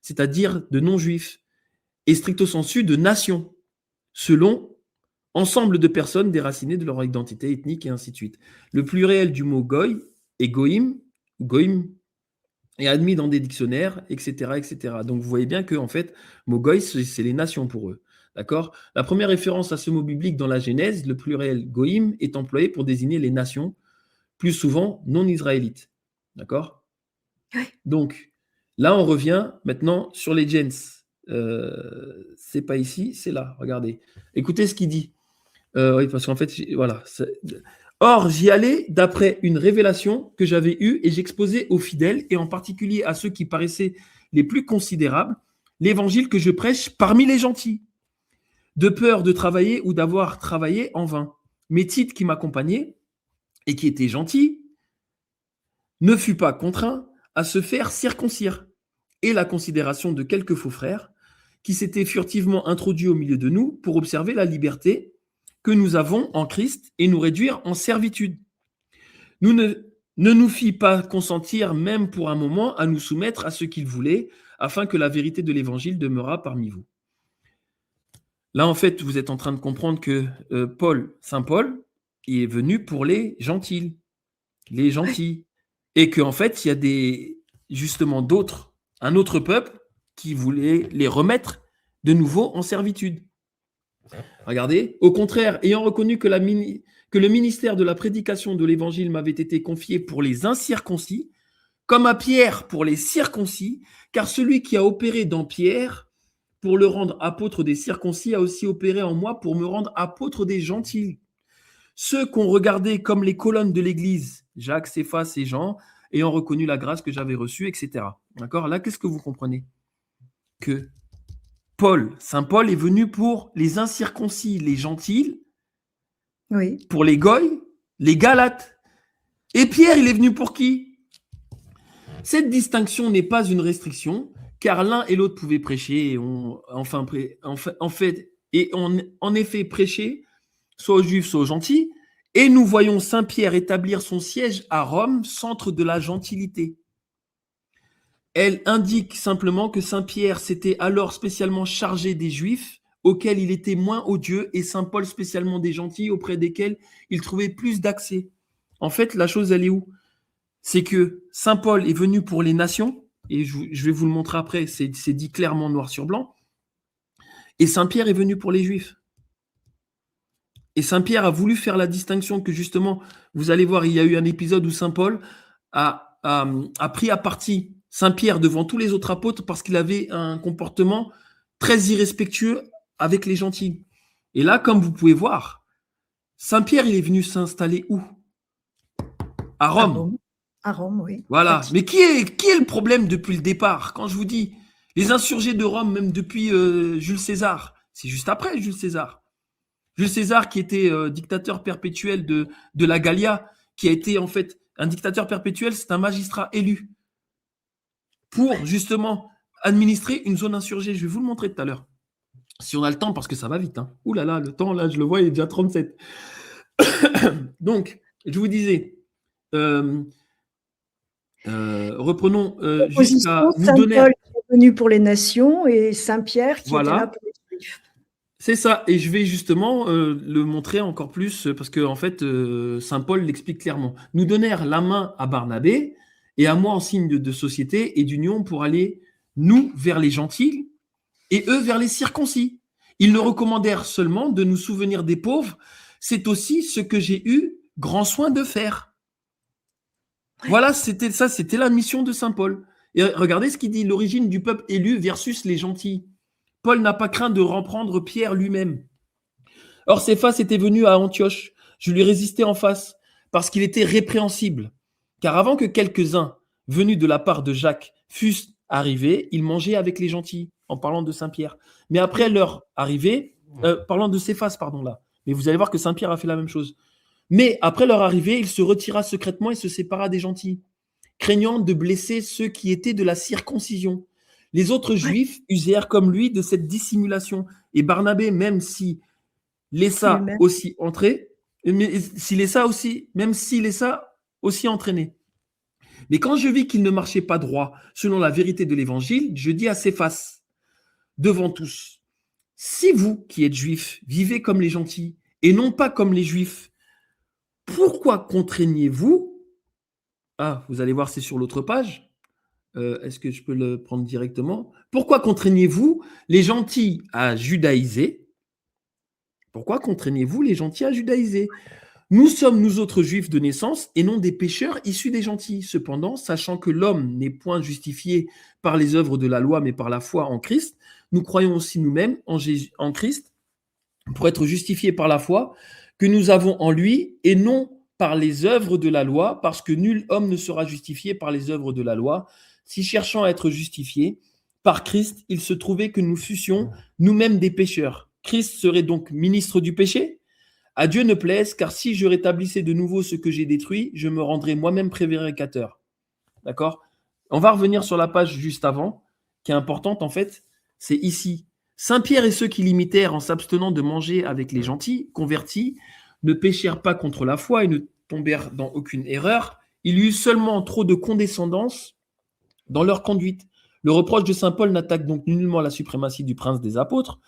c'est-à-dire de non-juif, et stricto sensu de nation, selon ensemble de personnes déracinées de leur identité ethnique et ainsi de suite. Le pluriel du mot goy est goïm, est admis dans des dictionnaires, etc., etc. Donc vous voyez bien que en fait, mot goy, c'est les nations pour eux. D'accord? La première référence à ce mot biblique dans la Genèse, le pluriel goïm, est employé pour désigner les nations, plus souvent non israélites. D'accord? Oui. Donc, là, on revient maintenant sur les gens. C'est pas ici, c'est là. Regardez. Écoutez ce qu'il dit. Oui, parce qu'en fait, voilà. Or, j'y allais d'après une révélation que j'avais eue et j'exposais aux fidèles, et en particulier à ceux qui paraissaient les plus considérables, l'évangile que je prêche parmi les gentils, de peur de travailler ou d'avoir travaillé en vain. Mes titres qui m'accompagnaient et qui étaient gentils ne fut pas contraint à se faire circoncire, et la considération de quelques faux frères qui s'étaient furtivement introduits au milieu de nous pour observer la liberté que nous avons en Christ et nous réduire en servitude. Nous ne nous fit pas consentir même pour un moment à nous soumettre à ce qu'il voulait, afin que la vérité de l'évangile demeurât parmi vous. Là, en fait, vous êtes en train de comprendre que Saint Paul, il est venu pour les gentils, les gentils, et qu'en fait, il y a justement un autre peuple qui voulait les remettre de nouveau en servitude. Regardez, au contraire, ayant reconnu que le ministère de la prédication de l'évangile m'avait été confié pour les incirconcis, comme à Pierre pour les circoncis, car celui qui a opéré dans Pierre pour le rendre apôtre des circoncis a aussi opéré en moi pour me rendre apôtre des gentils. Ceux qu'on regardait comme les colonnes de l'Église, Jacques, Céphas et Jean, ayant reconnu la grâce que j'avais reçue, etc. D'accord? Là, qu'est-ce que vous comprenez? Que Saint Paul est venu pour les incirconcis, les gentils, Oui. pour les goy, les galates. Et Pierre, il est venu pour qui? Cette distinction n'est pas une restriction, car l'un et l'autre pouvaient prêcher, et en effet prêcher, soit aux juifs, soit aux gentils, et nous voyons Saint Pierre établir son siège à Rome, centre de la gentilité. Elle indique simplement que Saint Pierre s'était alors spécialement chargé des Juifs, auxquels il était moins odieux, et Saint Paul spécialement des gentils, auprès desquels il trouvait plus d'accès. En fait, la chose, elle est où? C'est que Saint Paul est venu pour les nations, et je vais vous le montrer après, c'est dit clairement noir sur blanc, et Saint Pierre est venu pour les Juifs. Et Saint Pierre a voulu faire la distinction que justement, vous allez voir, il y a eu un épisode où Saint Paul a pris à partie Saint Pierre devant tous les autres apôtres parce qu'il avait un comportement très irrespectueux avec les gentils. Et là, comme vous pouvez voir, Saint Pierre, il est venu s'installer où? À Rome. À Rome, oui. Voilà. Mais qui est le problème depuis le départ? Quand je vous dis les insurgés de Rome, même depuis Jules César, c'est juste après Jules César. Jules César, qui était dictateur perpétuel de la Gallia, qui a été en fait un dictateur perpétuel, c'est un magistrat élu pour justement administrer une zone insurgée. Je vais vous le montrer tout à l'heure. Si on a le temps, parce que ça va vite. Hein. Ouh là là, le temps, là, je le vois, il est déjà 37. Donc, je vous disais, reprenons jusqu'à nous donner... Saint Paul qui est venu pour les nations et Saint Pierre qui était là pour les Juifs. C'est ça, et je vais justement le montrer encore plus, parce que en fait, Saint Paul l'explique clairement. Nous donnèrent la main à Barnabé et à moi en signe de société et d'union pour aller, nous, vers les gentils et eux vers les circoncis. Ils nous recommandèrent seulement de nous souvenir des pauvres. C'est aussi ce que j'ai eu grand soin de faire. Ouais. Voilà, c'était la mission de Saint Paul. Et regardez ce qu'il dit, l'origine du peuple élu versus les gentils. Paul n'a pas craint de reprendre Pierre lui-même. Or, Céphas était venu à Antioche. Je lui résistais en face parce qu'il était répréhensible. Car avant que quelques-uns venus de la part de Jacques fussent arrivés, il mangeait avec les gentils, en parlant de Saint-Pierre. Mais après leur arrivée, parlant de Céphas, pardon, là. Mais vous allez voir que Saint-Pierre a fait la même chose. Mais après leur arrivée, il se retira secrètement et se sépara des gentils, craignant de blesser ceux qui étaient de la circoncision. Les autres Juifs usèrent comme lui de cette dissimulation. Et Barnabé, même s'il laissa aussi entrer, même s'il laissa aussi entraîner. Mais quand je vis qu'il ne marchait pas droit selon la vérité de l'évangile, je dis à Céphas, devant tous, si vous qui êtes juifs vivez comme les gentils et non pas comme les juifs, pourquoi contraignez-vous? Ah, vous allez voir, c'est sur l'autre page. Est-ce que je peux le prendre directement? Pourquoi contraignez-vous les gentils à judaïser? Pourquoi contraignez-vous les gentils à judaïser? Nous sommes, nous autres juifs de naissance, et non des pécheurs issus des gentils. Cependant, sachant que l'homme n'est point justifié par les œuvres de la loi, mais par la foi en Christ, nous croyons aussi nous-mêmes en Christ, pour être justifiés par la foi que nous avons en lui, et non par les œuvres de la loi, parce que nul homme ne sera justifié par les œuvres de la loi. Si cherchant à être justifiés par Christ, il se trouvait que nous fussions nous-mêmes des pécheurs. Christ serait donc ministre du péché? À Dieu ne plaise, car si je rétablissais de nouveau ce que j'ai détruit, je me rendrais moi-même prévaricateur. D'accord? On va revenir sur la page juste avant, qui est importante en fait, c'est ici. Saint Pierre et ceux qui l'imitèrent en s'abstenant de manger avec les gentils, convertis, ne péchèrent pas contre la foi et ne tombèrent dans aucune erreur. Il y eut seulement trop de condescendance dans leur conduite. Le reproche de Saint Paul n'attaque donc nullement la suprématie du prince des apôtres.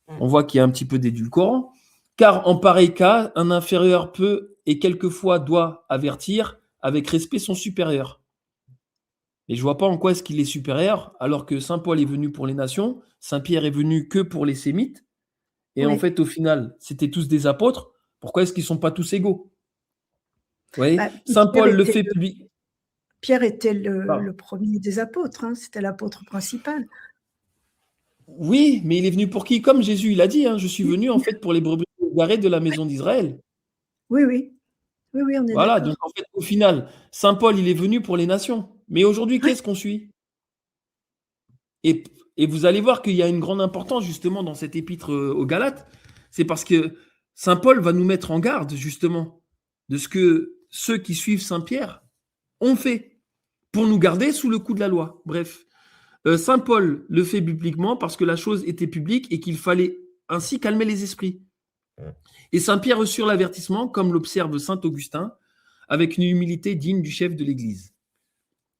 On voit qu'il y a un petit peu d'édulcorant. Car en pareil cas, un inférieur peut et quelquefois doit avertir avec respect son supérieur. Et je ne vois pas en quoi est-ce qu'il est supérieur, alors que Saint Paul est venu pour les nations, Saint Pierre est venu que pour les sémites, et en fait, au final, c'était tous des apôtres. Pourquoi est-ce qu'ils ne sont pas tous égaux? Vous voyez, Saint Paul le fait public. Pierre était le premier des apôtres, hein, c'était l'apôtre principal. Oui, mais il est venu pour qui? Comme Jésus, il a dit, hein, je suis venu en fait pour les brebis égarées de la maison d'Israël. Oui, oui. Oui, oui, on est voilà, d'accord. Donc en fait, au final, Saint Paul, il est venu pour les nations. Mais aujourd'hui, qu'est-ce qu'on suit? Et vous allez voir qu'il y a une grande importance justement dans cet épître aux Galates. C'est parce que Saint Paul va nous mettre en garde justement de ce que ceux qui suivent Saint Pierre ont fait pour nous garder sous le coup de la loi. Bref, Saint Paul le fait publiquement parce que la chose était publique et qu'il fallait ainsi calmer les esprits. Et Saint Pierre reçut l'avertissement, comme l'observe Saint Augustin, avec une humilité digne du chef de l'Église.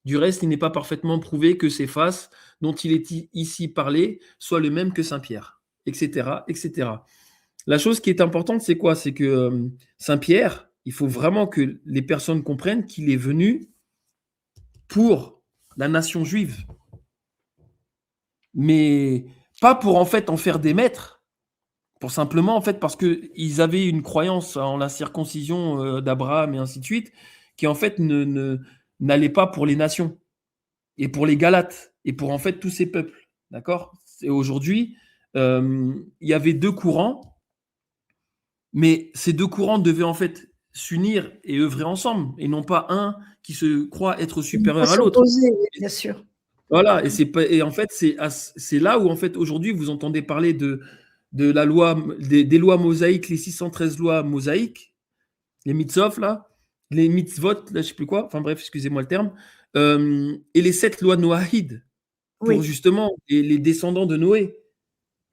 Du reste, il n'est pas parfaitement prouvé que Céphas, dont il est ici parlé, soit le même que Saint Pierre, etc., etc. La chose qui est importante, c'est quoi? C'est que Saint Pierre, il faut vraiment que les personnes comprennent qu'il est venu pour la nation juive. Mais pas pour en fait en faire des maîtres, Pour simplement, en fait, parce qu'ils avaient une croyance en la circoncision d'Abraham et ainsi de suite, qui en fait n'allait pas pour les nations et pour les Galates et pour en fait tous ces peuples. D'accord? Et aujourd'hui, il y avait deux courants, mais ces deux courants devaient en fait s'unir et œuvrer ensemble, et non pas un qui se croit être Ils ne vont pas supérieur à l'autre. s'opposer, oui, bien sûr. Voilà, et en fait, c'est là où en fait aujourd'hui vous entendez parler de la loi, des lois mosaïques, les 613 lois mosaïques, les mitzvot là, les mitzvot, là je sais plus quoi, enfin bref, excusez-moi le terme, et les 7 lois noahides pour Oui. justement les descendants de Noé.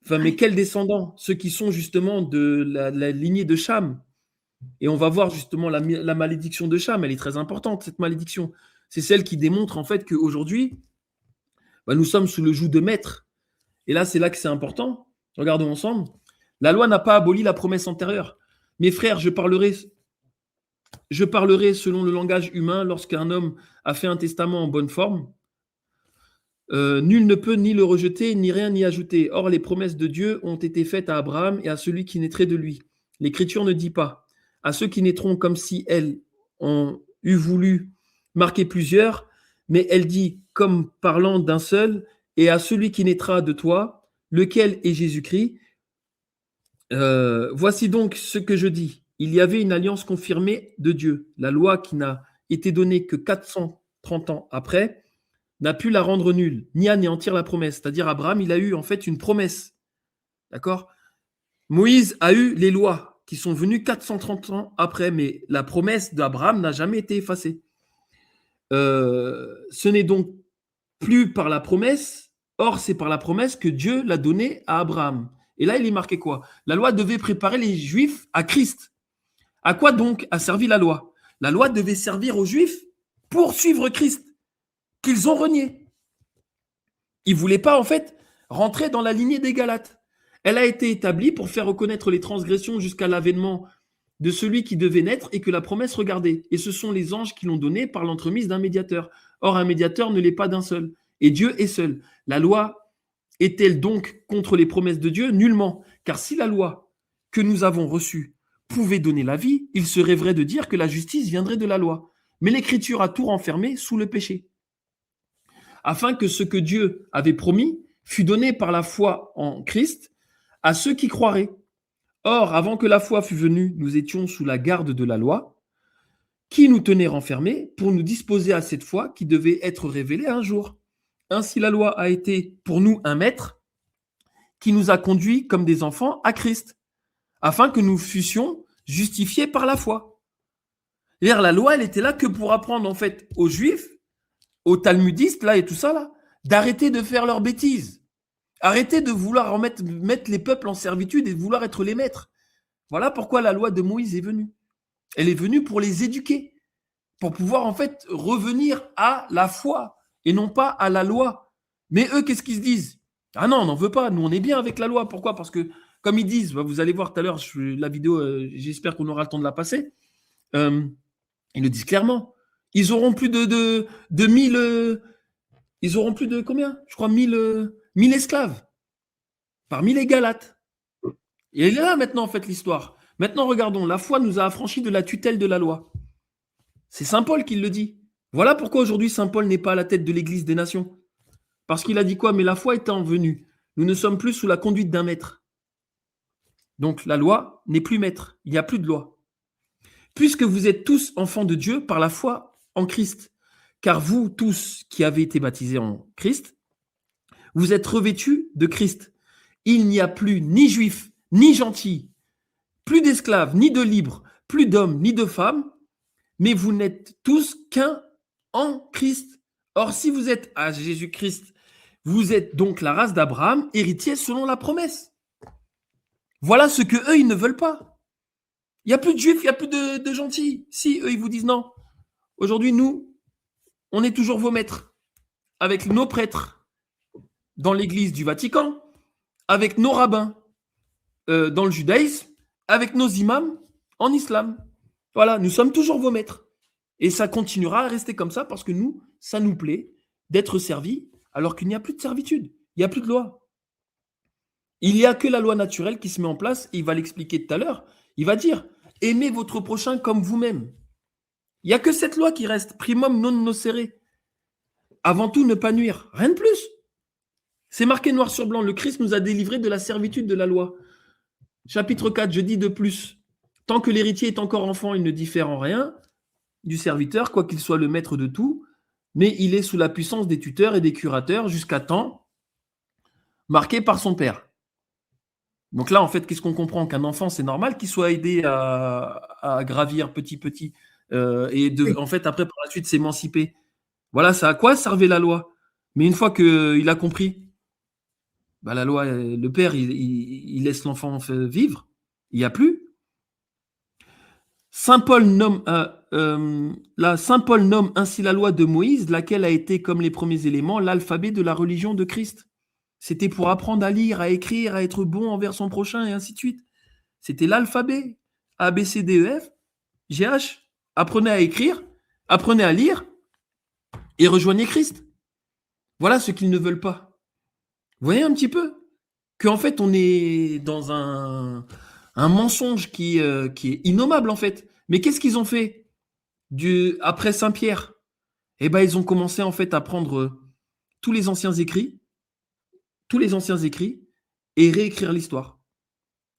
Enfin, mais Oui. quels descendants? Ceux qui sont justement de la lignée de Cham. Et on va voir justement la malédiction de Cham, elle est très importante, cette malédiction. C'est celle qui démontre en fait qu'aujourd'hui, nous sommes sous le joug de maître. Et là, c'est là que c'est important. Regardons ensemble. La loi n'a pas aboli la promesse antérieure. Mes frères, je parlerai selon le langage humain lorsqu'un homme a fait un testament en bonne forme. Nul ne peut ni le rejeter, ni rien y ajouter. Or, les promesses de Dieu ont été faites à Abraham et à celui qui naîtrait de lui. L'Écriture ne dit pas à ceux qui naîtront comme si elles ont eu voulu marquer plusieurs, mais elle dit comme parlant d'un seul, et à celui qui naîtra de toi, lequel est Jésus-Christ. Voici donc ce que je dis. Il y avait une alliance confirmée de Dieu. La loi qui n'a été donnée que 430 ans après n'a pu la rendre nulle, ni anéantir la promesse. C'est-à-dire Abraham, il a eu en fait une promesse. D'accord? Moïse a eu les lois qui sont venues 430 ans après, mais la promesse d'Abraham n'a jamais été effacée. Ce n'est donc plus par la promesse, or c'est par la promesse que Dieu l'a donnée à Abraham. Et là, il est marqué quoi? La loi devait préparer les Juifs à Christ. À quoi donc a servi la loi? La loi devait servir aux Juifs pour suivre Christ, qu'ils ont renié. Ils ne voulaient pas, en fait, rentrer dans la lignée des Galates. Elle a été établie pour faire reconnaître les transgressions jusqu'à l'avènement de celui qui devait naître et que la promesse regardait. Et ce sont les anges qui l'ont donnée par l'entremise d'un médiateur. Or, un médiateur ne l'est pas d'un seul. Et Dieu est seul. La loi est-elle donc contre les promesses de Dieu? Nullement. Car si la loi que nous avons reçue pouvait donner la vie, il serait vrai de dire que la justice viendrait de la loi. Mais l'Écriture a tout renfermé sous le péché, afin que ce que Dieu avait promis fût donné par la foi en Christ à ceux qui croiraient. Or, avant que la foi fût venue, nous étions sous la garde de la loi, qui nous tenait renfermés pour nous disposer à cette foi qui devait être révélée un jour. Ainsi, la loi a été pour nous un maître qui nous a conduits comme des enfants à Christ, afin que nous fussions justifiés par la foi. C'est-à-dire, la loi, elle était là que pour apprendre en fait aux Juifs, aux talmudistes là et tout ça là, d'arrêter de faire leurs bêtises. Arrêtez de vouloir mettre les peuples en servitude et de vouloir être les maîtres. Voilà pourquoi la loi de Moïse est venue. Elle est venue pour les éduquer, pour pouvoir en fait revenir à la foi et non pas à la loi. Mais eux, qu'est-ce qu'ils se disent? Ah non, on n'en veut pas, nous on est bien avec la loi. Pourquoi? Parce que, comme ils disent, vous allez voir tout à l'heure, la vidéo, j'espère qu'on aura le temps de la passer, ils le disent clairement. Ils auront plus de 1000... ils auront plus de combien? Je crois 1000 esclaves parmi les Galates. Et il est là maintenant en fait l'histoire. Maintenant regardons, la foi nous a affranchis de la tutelle de la loi. C'est saint Paul qui le dit. Voilà pourquoi aujourd'hui saint Paul n'est pas à la tête de l'Église des nations. Parce qu'il a dit quoi? Mais la foi étant venue, nous ne sommes plus sous la conduite d'un maître. Donc la loi n'est plus maître, il n'y a plus de loi. Puisque vous êtes tous enfants de Dieu par la foi en Christ, car vous tous qui avez été baptisés en Christ, vous êtes revêtus de Christ. Il n'y a plus ni juif, ni gentil, plus d'esclaves, ni de libres, plus d'hommes, ni de femmes, mais vous n'êtes tous qu'un en Christ. Or, si vous êtes à Jésus-Christ, vous êtes donc la race d'Abraham, héritier selon la promesse. Voilà ce que eux, ils ne veulent pas. Il n'y a plus de juifs, il n'y a plus de gentils. Si, eux, ils vous disent non. Aujourd'hui, nous, on est toujours vos maîtres, avec nos prêtres dans l'église du Vatican, avec nos rabbins dans le judaïsme, avec nos imams en islam. Voilà, nous sommes toujours vos maîtres. Et ça continuera à rester comme ça parce que nous, ça nous plaît d'être servis alors qu'il n'y a plus de servitude, il n'y a plus de loi. Il n'y a que la loi naturelle qui se met en place, et il va l'expliquer tout à l'heure. Il va dire, aimez votre prochain comme vous-même. Il n'y a que cette loi qui reste, primum non nocere. Avant tout, ne pas nuire, rien de plus. C'est marqué noir sur blanc, le Christ nous a délivrés de la servitude de la loi. Chapitre 4, je dis de plus, tant que l'héritier est encore enfant, il ne diffère en rien du serviteur, quoiqu'il soit le maître de tout, mais il est sous la puissance des tuteurs et des curateurs jusqu'à temps marqué par son père. Donc là, en fait, qu'est-ce qu'on comprend? Qu'un enfant, c'est normal qu'il soit aidé à gravir petit, et en fait, après, par la suite, s'émanciper. Voilà, ça à quoi servait la loi? Mais une fois qu'il a compris, bah, la loi, le père, il laisse l'enfant vivre. Il n'y a plus. Saint Paul nomme ainsi la loi de Moïse, laquelle a été, comme les premiers éléments, l'alphabet de la religion de Christ. C'était pour apprendre à lire, à écrire, à être bon envers son prochain, et ainsi de suite. C'était l'alphabet. A, B, C, D, E, F, G, H. Apprenez à écrire, apprenez à lire, et rejoignez Christ. Voilà ce qu'ils ne veulent pas. Vous voyez un petit peu qu'en fait, on est dans un mensonge qui est innommable, en fait. Mais qu'est-ce qu'ils ont fait après Saint-Pierre? Eh ben, ils ont commencé, en fait, à prendre tous les anciens écrits, et réécrire l'histoire.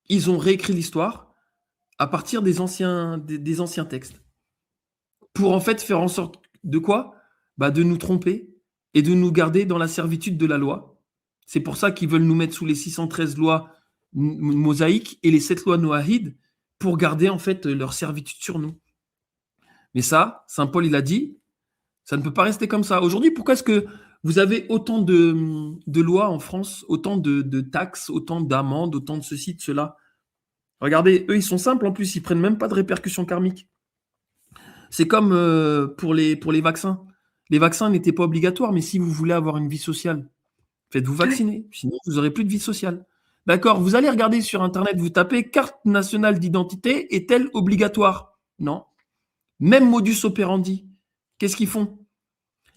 Ils ont réécrit l'histoire à partir des anciens textes. Pour, en fait, faire en sorte de quoi? Bah, de nous tromper et de nous garder dans la servitude de la loi. C'est pour ça qu'ils veulent nous mettre sous les 613 lois mosaïques et les 7 lois noahides pour garder en fait leur servitude sur nous. Mais ça, Saint Paul, il a dit, ça ne peut pas rester comme ça. Aujourd'hui, pourquoi est-ce que vous avez autant de lois en France, autant de taxes, autant d'amendes, autant de ceci, de cela? Regardez, eux, ils sont simples en plus, ils ne prennent même pas de répercussions karmiques. C'est comme pour les vaccins. Les vaccins n'étaient pas obligatoires, mais si vous voulez avoir une vie sociale, faites-vous vacciner, sinon vous n'aurez plus de vie sociale. D'accord, vous allez regarder sur Internet, vous tapez carte nationale d'identité, est-elle obligatoire? Non. Même modus operandi. Qu'est-ce qu'ils font?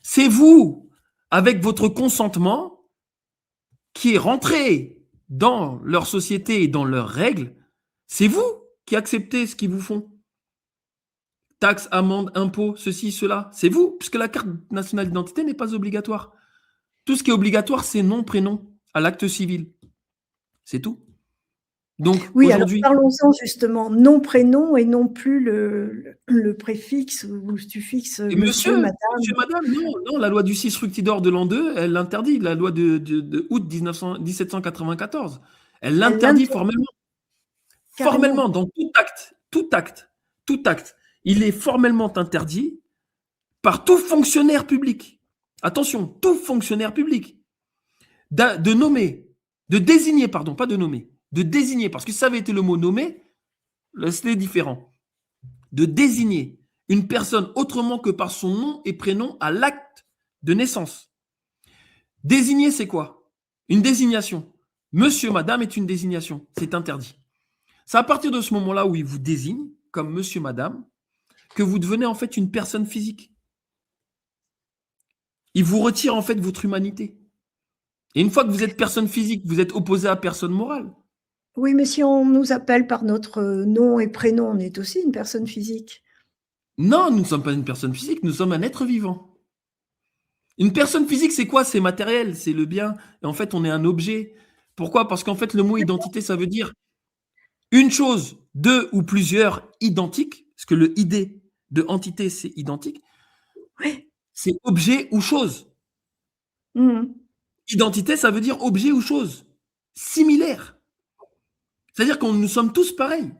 C'est vous, avec votre consentement, qui est rentré dans leur société et dans leurs règles. C'est vous qui acceptez ce qu'ils vous font. Taxes, amendes, impôts, ceci, cela. C'est vous, puisque la carte nationale d'identité n'est pas obligatoire. Tout ce qui est obligatoire, c'est nom, prénom à l'acte civil. C'est tout. Donc, oui, alors aujourd'hui. parlons-en justement, nom, prénom et non plus le préfixe ou le suffixe monsieur, madame. Monsieur, madame, non, la loi du 6 fructidor de l'an 2, elle l'interdit, la loi de août 1794. Elle l'interdit formellement. Carrément. Formellement, dans tout acte, il est formellement interdit par tout fonctionnaire public. Attention, tout fonctionnaire public. De désigner, parce que si ça avait été le mot nommer, c'était différent. De désigner une personne autrement que par son nom et prénom à l'acte de naissance. Désigner, c'est quoi? Une désignation. Monsieur, madame est une désignation. C'est interdit. C'est à partir de ce moment-là où il vous désigne comme monsieur, madame, que vous devenez en fait une personne physique. Il vous retire en fait votre humanité. Et une fois que vous êtes personne physique, vous êtes opposé à personne morale. Oui, mais si on nous appelle par notre nom et prénom, on est aussi une personne physique. Non, nous ne sommes pas une personne physique, nous sommes un être vivant. Une personne physique, c'est quoi? C'est matériel, c'est le bien. Et en fait, on est un objet. Pourquoi? Parce qu'en fait, le mot identité, ça veut dire une chose, deux ou plusieurs identiques, parce que le ID de entité, c'est identique. Oui. C'est objet ou chose. Identité, ça veut dire objet ou chose. Similaire. C'est-à-dire que nous sommes tous pareils.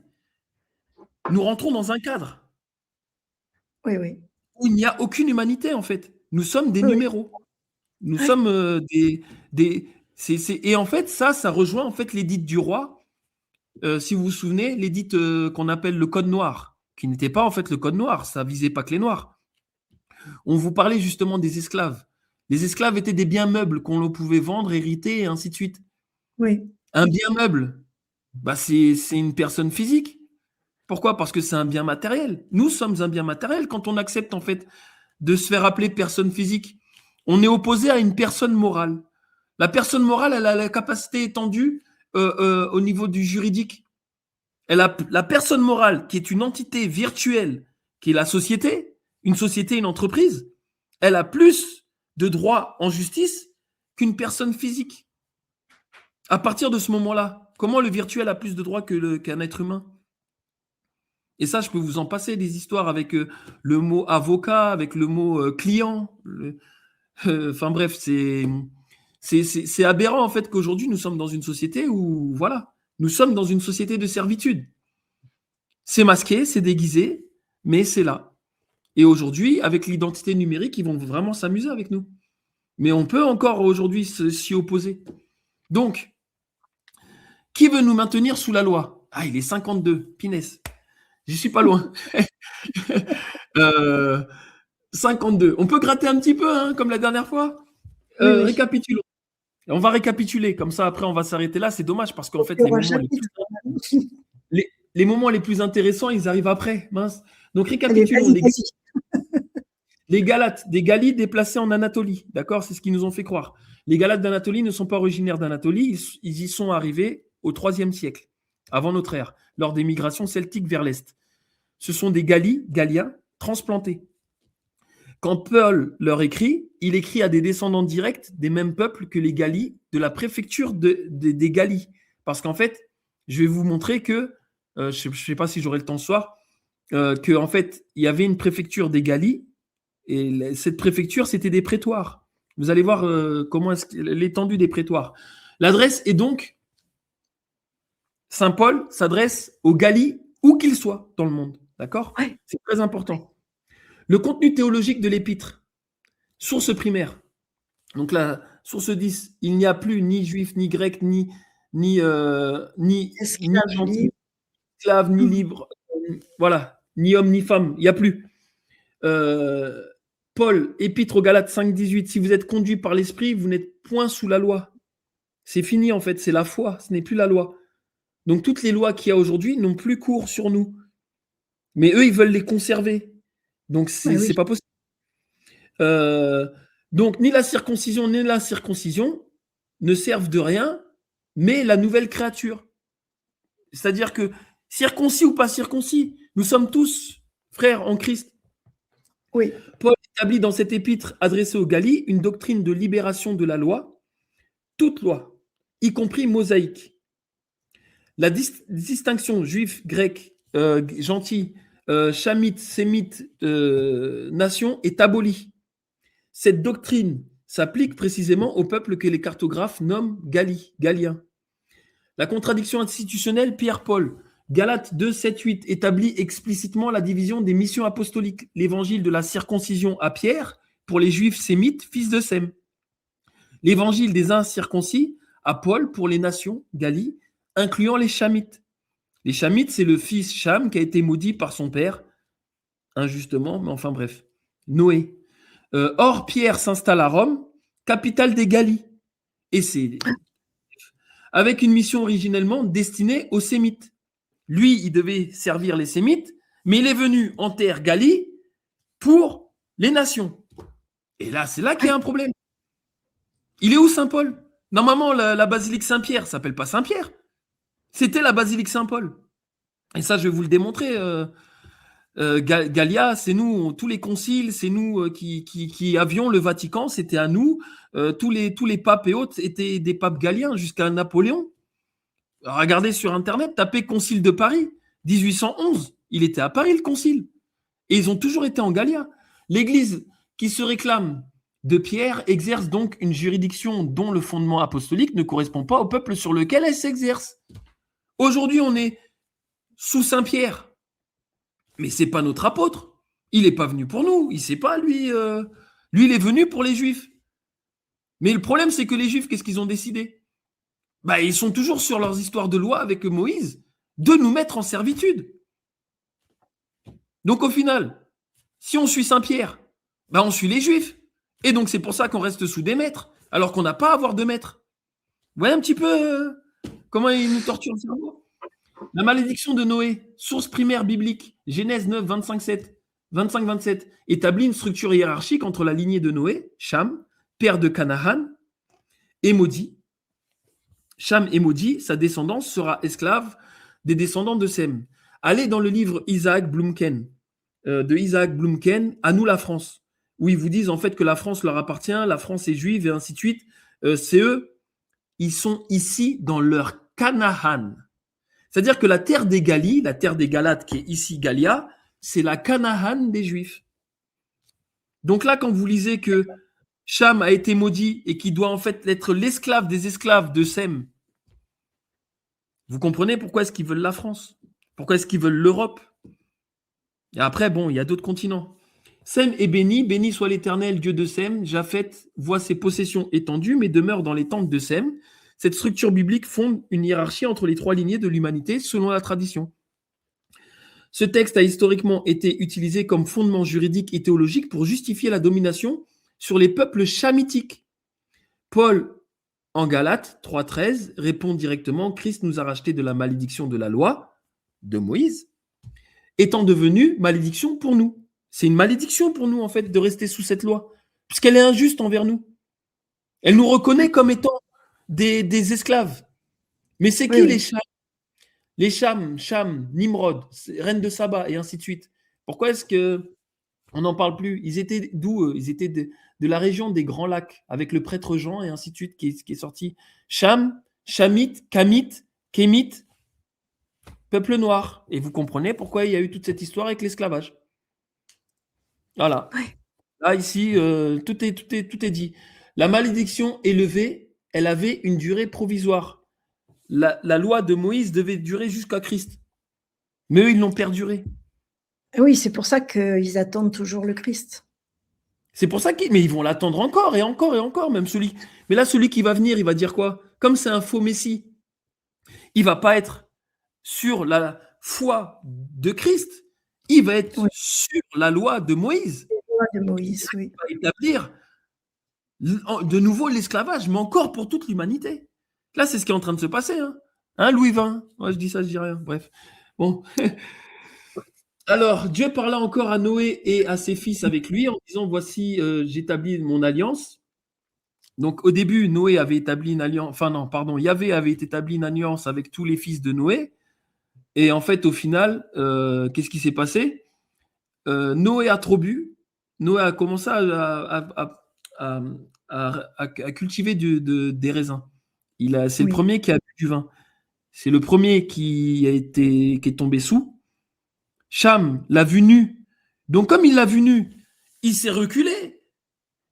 Nous rentrons dans un cadre. Oui. Où il n'y a aucune humanité, en fait. Nous sommes des numéros. Nous sommes et en fait, ça rejoint en fait l'édite du roi. Si vous vous souvenez, l'édite qu'on appelle le Code noir, qui n'était pas en fait le Code noir, ça visait pas que les noirs. On vous parlait justement des esclaves. Les esclaves étaient des biens meubles qu'on pouvait vendre, hériter, et ainsi de suite. Oui. Un bien meuble, bah c'est une personne physique. Pourquoi? Parce que c'est un bien matériel. Nous sommes un bien matériel. Quand on accepte en fait de se faire appeler personne physique, on est opposé à une personne morale. La personne morale, elle a la capacité étendue au niveau du juridique. La personne morale, qui est une entité virtuelle, qui est la société, une société, une entreprise, elle a plus de droits en justice qu'une personne physique. À partir de ce moment-là, comment le virtuel a plus de droits qu'un être humain? Et ça, je peux vous en passer des histoires avec le mot avocat, avec le mot client. Enfin bref, c'est aberrant en fait qu'aujourd'hui nous sommes dans une société où, voilà, nous sommes dans une société de servitude. C'est masqué, c'est déguisé, mais c'est là. Et aujourd'hui, avec l'identité numérique, ils vont vraiment s'amuser avec nous. Mais on peut encore aujourd'hui s'y opposer. Donc, qui veut nous maintenir sous la loi? Ah, il est 52, pinesse. J'y suis pas loin. 52. On peut gratter un petit peu, hein, comme la dernière fois. Oui. Récapitulons. On va récapituler, comme ça après on va s'arrêter là. C'est dommage parce qu'en fait, les moments les plus intéressants, ils arrivent après. Mince. Donc récapitulons. Les Galates, des Galis déplacés en Anatolie. D'accord? C'est ce qu'ils nous ont fait croire. Les Galates d'Anatolie ne sont pas originaires d'Anatolie, ils y sont arrivés au IIIe siècle, avant notre ère, lors des migrations celtiques vers l'Est. Ce sont des Galiens, transplantés. Quand Paul leur écrit, il écrit à des descendants directs des mêmes peuples que les Galis, de la préfecture des Galis. Parce qu'en fait, je vais vous montrer que, je ne sais pas si j'aurai le temps ce soir, qu'en fait, il y avait une préfecture des Galis, et cette préfecture, c'était des prétoires. Vous allez voir comment l'étendue des prétoires. L'adresse est donc, Saint Paul s'adresse aux Galis, où qu'ils soient dans le monde. D'accord? Ouais. C'est très important. Le contenu théologique de l'épître. Source primaire. Donc la source 10, il n'y a plus ni juif, ni grec, ni esclave, ni libre, voilà, ni homme, ni femme, il n'y a plus. Paul, épître aux Galates 5,18, si vous êtes conduit par l'esprit, vous n'êtes point sous la loi. C'est fini en fait, c'est la foi, ce n'est plus la loi. Donc toutes les lois qu'il y a aujourd'hui n'ont plus cours sur nous. Mais eux, ils veulent les conserver. Donc c'est pas possible. Donc ni la circoncision ni l'incirconcision ne servent de rien, mais la nouvelle créature. C'est-à-dire que circoncis ou pas circoncis, nous sommes tous frères en Christ. Oui. Paul établit dans cette épître adressée aux Galis une doctrine de libération de la loi, toute loi, y compris mosaïque. La distinction juif, grec, gentil, chamite, sémite, nation est abolie. Cette doctrine s'applique précisément au peuple que les cartographes nomment Galiens. La contradiction institutionnelle, Pierre-Paul, Galates 2, 7, 8, établit explicitement la division des missions apostoliques. L'évangile de la circoncision à Pierre, pour les juifs sémites, fils de Sem. L'évangile des incirconcis à Paul, pour les nations, Galie, incluant les chamites. Les chamites, c'est le fils Cham qui a été maudit par son père, injustement, mais enfin bref. Noé. Or, Pierre s'installe à Rome, capitale des Galies. Et c'est avec une mission originellement destinée aux Sémites. Lui, il devait servir les Sémites, mais il est venu en terre Galie pour les nations. Et là, c'est là qu'il y a un problème. Il est où Saint-Paul? Normalement, la basilique Saint-Pierre ne s'appelle pas Saint-Pierre. C'était la basilique Saint-Paul. Et ça, je vais vous le démontrer. Gallia, c'est nous, tous les conciles, c'est nous qui avions le Vatican, c'était à nous. Tous les papes et autres étaient des papes galliens jusqu'à Napoléon. Regardez sur Internet, tapez Concile de Paris, 1811. Il était à Paris, le concile. Et ils ont toujours été en Gallia. L'Église qui se réclame de Pierre exerce donc une juridiction dont le fondement apostolique ne correspond pas au peuple sur lequel elle s'exerce. Aujourd'hui, on est sous Saint-Pierre. Mais ce n'est pas notre apôtre. Il n'est pas venu pour nous. Il ne sait pas, lui. Lui, il est venu pour les Juifs. Mais le problème, c'est que les Juifs, qu'est-ce qu'ils ont décidé? Ils sont toujours sur leurs histoires de loi avec Moïse, de nous mettre en servitude. Donc au final, si on suit Saint-Pierre, on suit les Juifs. Et donc c'est pour ça qu'on reste sous des maîtres, alors qu'on n'a pas à avoir de maîtres. Vous voyez un petit peu comment ils nous torturent le cerveau? La malédiction de Noé, source primaire biblique, Genèse 9, 25-27, établit une structure hiérarchique entre la lignée de Noé, Cham, père de Canaan, et maudit. Cham est maudit, sa descendance sera esclave des descendants de Sem. Allez dans le livre Isaac Blumken, de Isaac Blumken, À nous la France, où ils vous disent en fait que la France leur appartient, la France est juive et ainsi de suite. C'est eux, ils sont ici dans leur Canaan. C'est-à-dire que la terre des Galis, la terre des Galates qui est ici Galia, c'est la Canaan des Juifs. Donc là, quand vous lisez que Cham a été maudit et qu'il doit en fait être l'esclave des esclaves de Sem, vous comprenez pourquoi est-ce qu'ils veulent la France? Pourquoi est-ce qu'ils veulent l'Europe? Et après, bon, il y a d'autres continents. Sem est béni, béni soit l'Éternel, Dieu de Sem. Japhet voit ses possessions étendues, mais demeure dans les tentes de Sem. Cette structure biblique fonde une hiérarchie entre les trois lignées de l'humanité selon la tradition. Ce texte a historiquement été utilisé comme fondement juridique et théologique pour justifier la domination sur les peuples chamitiques. Paul, en Galates 3,13, répond directement: Christ nous a rachetés de la malédiction de la loi de Moïse, étant devenu malédiction pour nous. C'est une malédiction pour nous, en fait, de rester sous cette loi, puisqu'elle est injuste envers nous. Elle nous reconnaît comme étant des esclaves. Mais c'est qui les Cham? Les Cham, Nimrod, reine de Saba, et ainsi de suite. Pourquoi est-ce qu'on n'en parle plus? Ils étaient d'où? Ils étaient de la région des Grands Lacs, avec le prêtre Jean, et ainsi de suite, qui est sorti. Cham, Chamite, Kamite, Kémite, peuple noir. Et vous comprenez pourquoi il y a eu toute cette histoire avec l'esclavage. Voilà. Là, ici, tout est dit. La malédiction élevée, elle avait une durée provisoire. La loi de Moïse devait durer jusqu'à Christ. Mais eux, ils l'ont perduré. Oui, c'est pour ça qu'ils attendent toujours le Christ. C'est pour ça mais ils vont l'attendre encore et encore et encore, même celui. Mais là, celui qui va venir, il va dire quoi? Comme c'est un faux messie, il va pas être sur la foi de Christ, il va être sur la loi de Moïse. La loi de Moïse, oui. Il va établir de nouveau l'esclavage, mais encore pour toute l'humanité. Là, c'est ce qui est en train de se passer. Hein, Louis XX. Ouais, je dis ça, je dis rien. Bref. Bon. Alors, Dieu parla encore à Noé et à ses fils avec lui en disant: Voici, j'établis mon alliance. Donc, au début, Noé avait établi une alliance. Enfin, non, pardon. Yahvé avait établi une alliance avec tous les fils de Noé. Et en fait, au final, qu'est-ce qui s'est passé? Noé a trop bu. Noé a commencé à cultiver des raisins. C'est le premier qui a bu du vin. C'est le premier qui est tombé sous. Cham l'a vu nu. Donc, comme il l'a vu nu, il s'est reculé.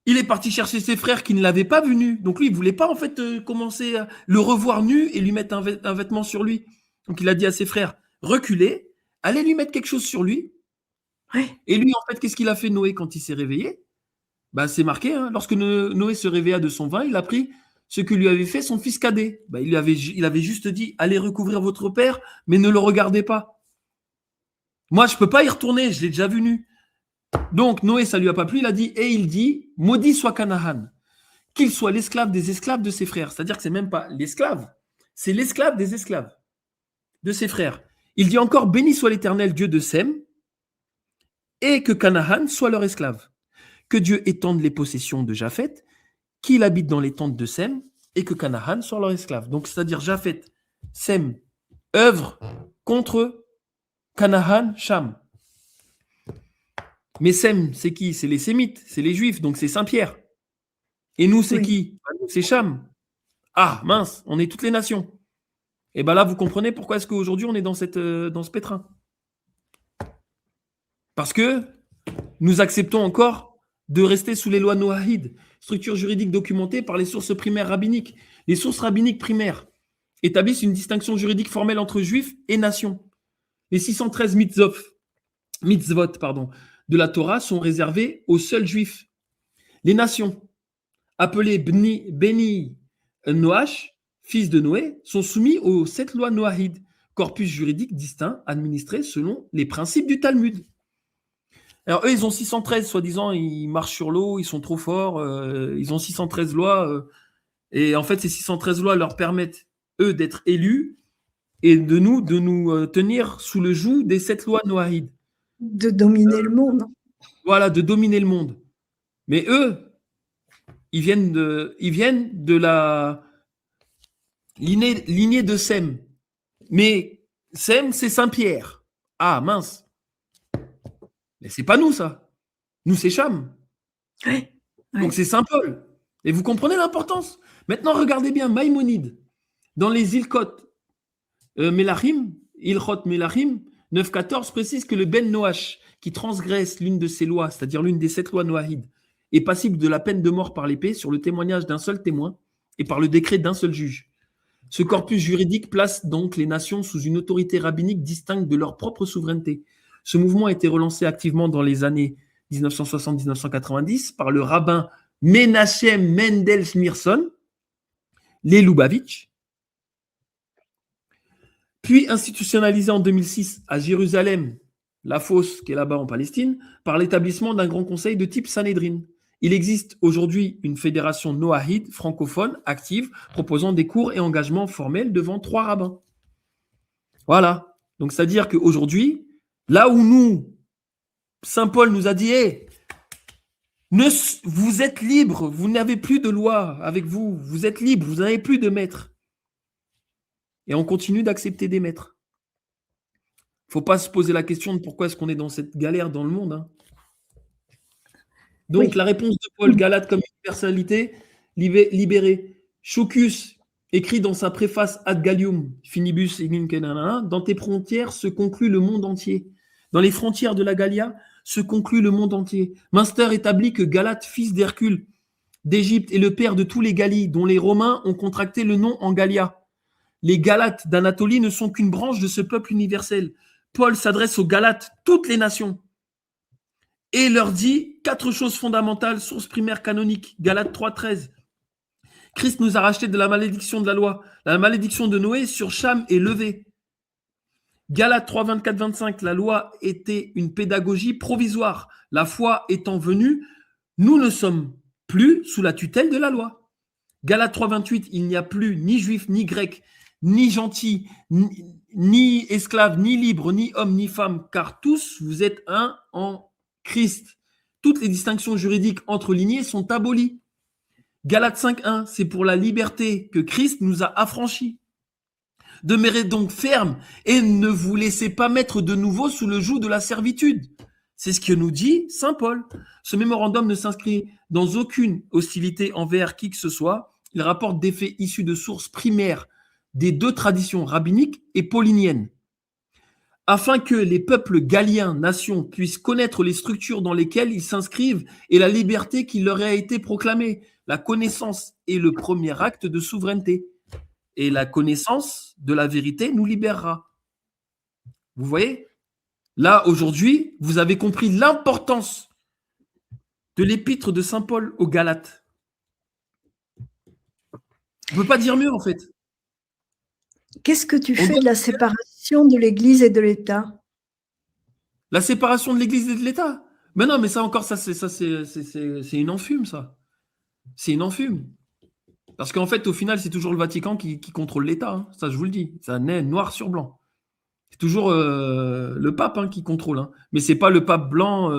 Il est parti chercher ses frères qui ne l'avaient pas vu nu. Donc, lui, il ne voulait pas en fait commencer à le revoir nu et lui mettre un vêtement sur lui. Donc, il a dit à ses frères: reculez, allez lui mettre quelque chose sur lui. Et lui, en fait, qu'est-ce qu'il a fait, Noé, quand il s'est réveillé? C'est marqué, lorsque Noé se réveilla de son vin, il a pris ce que lui avait fait son fils cadet. Il avait juste dit: allez recouvrir votre père, mais ne le regardez pas. Moi, je ne peux pas y retourner, je l'ai déjà vu nu. Donc, Noé, ça ne lui a pas plu, il dit: maudit soit Canaan, qu'il soit l'esclave des esclaves de ses frères. C'est-à-dire que ce n'est même pas l'esclave, c'est l'esclave des esclaves de ses frères. Il dit encore: béni soit l'Éternel, Dieu de Sem, et que Canaan soit leur esclave. Que Dieu étende les possessions de Japhet, qu'il habite dans les tentes de Sem, et que Canaan soit leur esclave. Donc, c'est-à-dire Japhet, Sem, œuvre contre Canaan, Cham. Mais Sem, c'est qui? C'est les Sémites, c'est les Juifs, donc c'est Saint-Pierre. Et nous, c'est qui? C'est Cham. Ah, mince, on est toutes les nations. Et bien là, vous comprenez pourquoi est-ce qu'aujourd'hui, on est dans ce pétrin. Parce que nous acceptons encore de rester sous les lois noahides, structure juridique documentée par les sources primaires rabbiniques. Les sources rabbiniques primaires établissent une distinction juridique formelle entre juifs et nations. Les 613 mitzvot de la Torah sont réservés aux seuls juifs. Les nations, appelées Beni Noach, fils de Noé, sont soumis aux 7 lois noahides, corpus juridique distinct administré selon les principes du Talmud. Alors eux, ils ont 613, soi-disant, ils marchent sur l'eau, ils sont trop forts, ils ont 613 lois, et en fait, ces 613 lois leur permettent, eux, d'être élus, et de nous tenir sous le joug des 7 lois noahides. De dominer le monde. Voilà, de dominer le monde. Mais eux, ils viennent de lignée de Sem. Mais Sem, c'est Saint-Pierre. Ah, mince. Mais c'est pas nous, ça. Nous, c'est Cham. Ouais. Donc, c'est Saint-Paul. Et vous comprenez l'importance. Maintenant, regardez bien Maïmonide. Dans les Ilkhot Melachim, Ilkhot Melachim, 9.14 précise que le Ben Noach, qui transgresse l'une de ces lois, c'est-à-dire l'une des 7 lois noahides, est passible de la peine de mort par l'épée sur le témoignage d'un seul témoin et par le décret d'un seul juge. Ce corpus juridique place donc les nations sous une autorité rabbinique distincte de leur propre souveraineté. Ce mouvement a été relancé activement dans les années 1960-1990 par le rabbin Menachem Mendel Schneerson, les Lubavitch, puis institutionnalisé en 2006 à Jérusalem, la fosse qui est là-bas en Palestine, par l'établissement d'un grand conseil de type Sanhedrin. Il existe aujourd'hui une fédération noahide francophone active proposant des cours et engagements formels devant 3 rabbins. Voilà. Donc, c'est-à-dire qu'aujourd'hui, là où nous, Saint Paul nous a dit hey, vous êtes libres, vous n'avez plus de loi avec vous, vous êtes libres, vous n'avez plus de maître. Et on continue d'accepter des maîtres. Il ne faut pas se poser la question de pourquoi est-ce qu'on est dans cette galère dans le monde. Hein. Donc, oui. La réponse de Paul, Galate comme une personnalité libérée. Chocus écrit dans sa préface Ad Gallium, Finibus et Ninkenana, dans tes frontières se conclut le monde entier. Dans les frontières de la Gallia se conclut le monde entier. Münster établit que Galate, fils d'Hercule, d'Égypte, est le père de tous les Gallies, dont les Romains ont contracté le nom en Gallia. Les Galates d'Anatolie ne sont qu'une branche de ce peuple universel. Paul s'adresse aux Galates, toutes les nations, et leur dit 4 choses fondamentales, source primaire canonique. Galates 3.13. Christ nous a rachetés de la malédiction de la loi. La malédiction de Noé sur Cham est levée. Galates 3.24-25. La loi était une pédagogie provisoire. La foi étant venue, nous ne sommes plus sous la tutelle de la loi. Galates 3.28. Il n'y a plus ni juif, ni grec, ni gentil, ni esclave, ni libre, ni homme, ni femme, car tous vous êtes un en Christ. Toutes les distinctions juridiques entre lignées sont abolies. Galates 5.1, c'est pour la liberté que Christ nous a affranchis. Demeurez donc fermes et ne vous laissez pas mettre de nouveau sous le joug de la servitude. C'est ce que nous dit saint Paul. Ce mémorandum ne s'inscrit dans aucune hostilité envers qui que ce soit. Il rapporte des faits issus de sources primaires des 2 traditions rabbiniques et pauliniennes. Afin que les peuples galliens, nations, puissent connaître les structures dans lesquelles ils s'inscrivent et la liberté qui leur a été proclamée. La connaissance est le premier acte de souveraineté. Et la connaissance de la vérité nous libérera. Vous voyez ? Là, aujourd'hui, vous avez compris l'importance de l'épître de saint Paul aux Galates. On ne peut pas dire mieux, en fait. Qu'est-ce que tu fais de la séparation de l'Église et de l'État ? La séparation de l'Église et de l'État ? Mais non, mais ça encore, c'est une enfume, ça. C'est une enfume. Parce qu'en fait, au final, c'est toujours le Vatican qui contrôle l'État. Hein. Ça, je vous le dis. Ça naît noir sur blanc. C'est toujours le pape qui contrôle. Mais ce n'est pas le pape blanc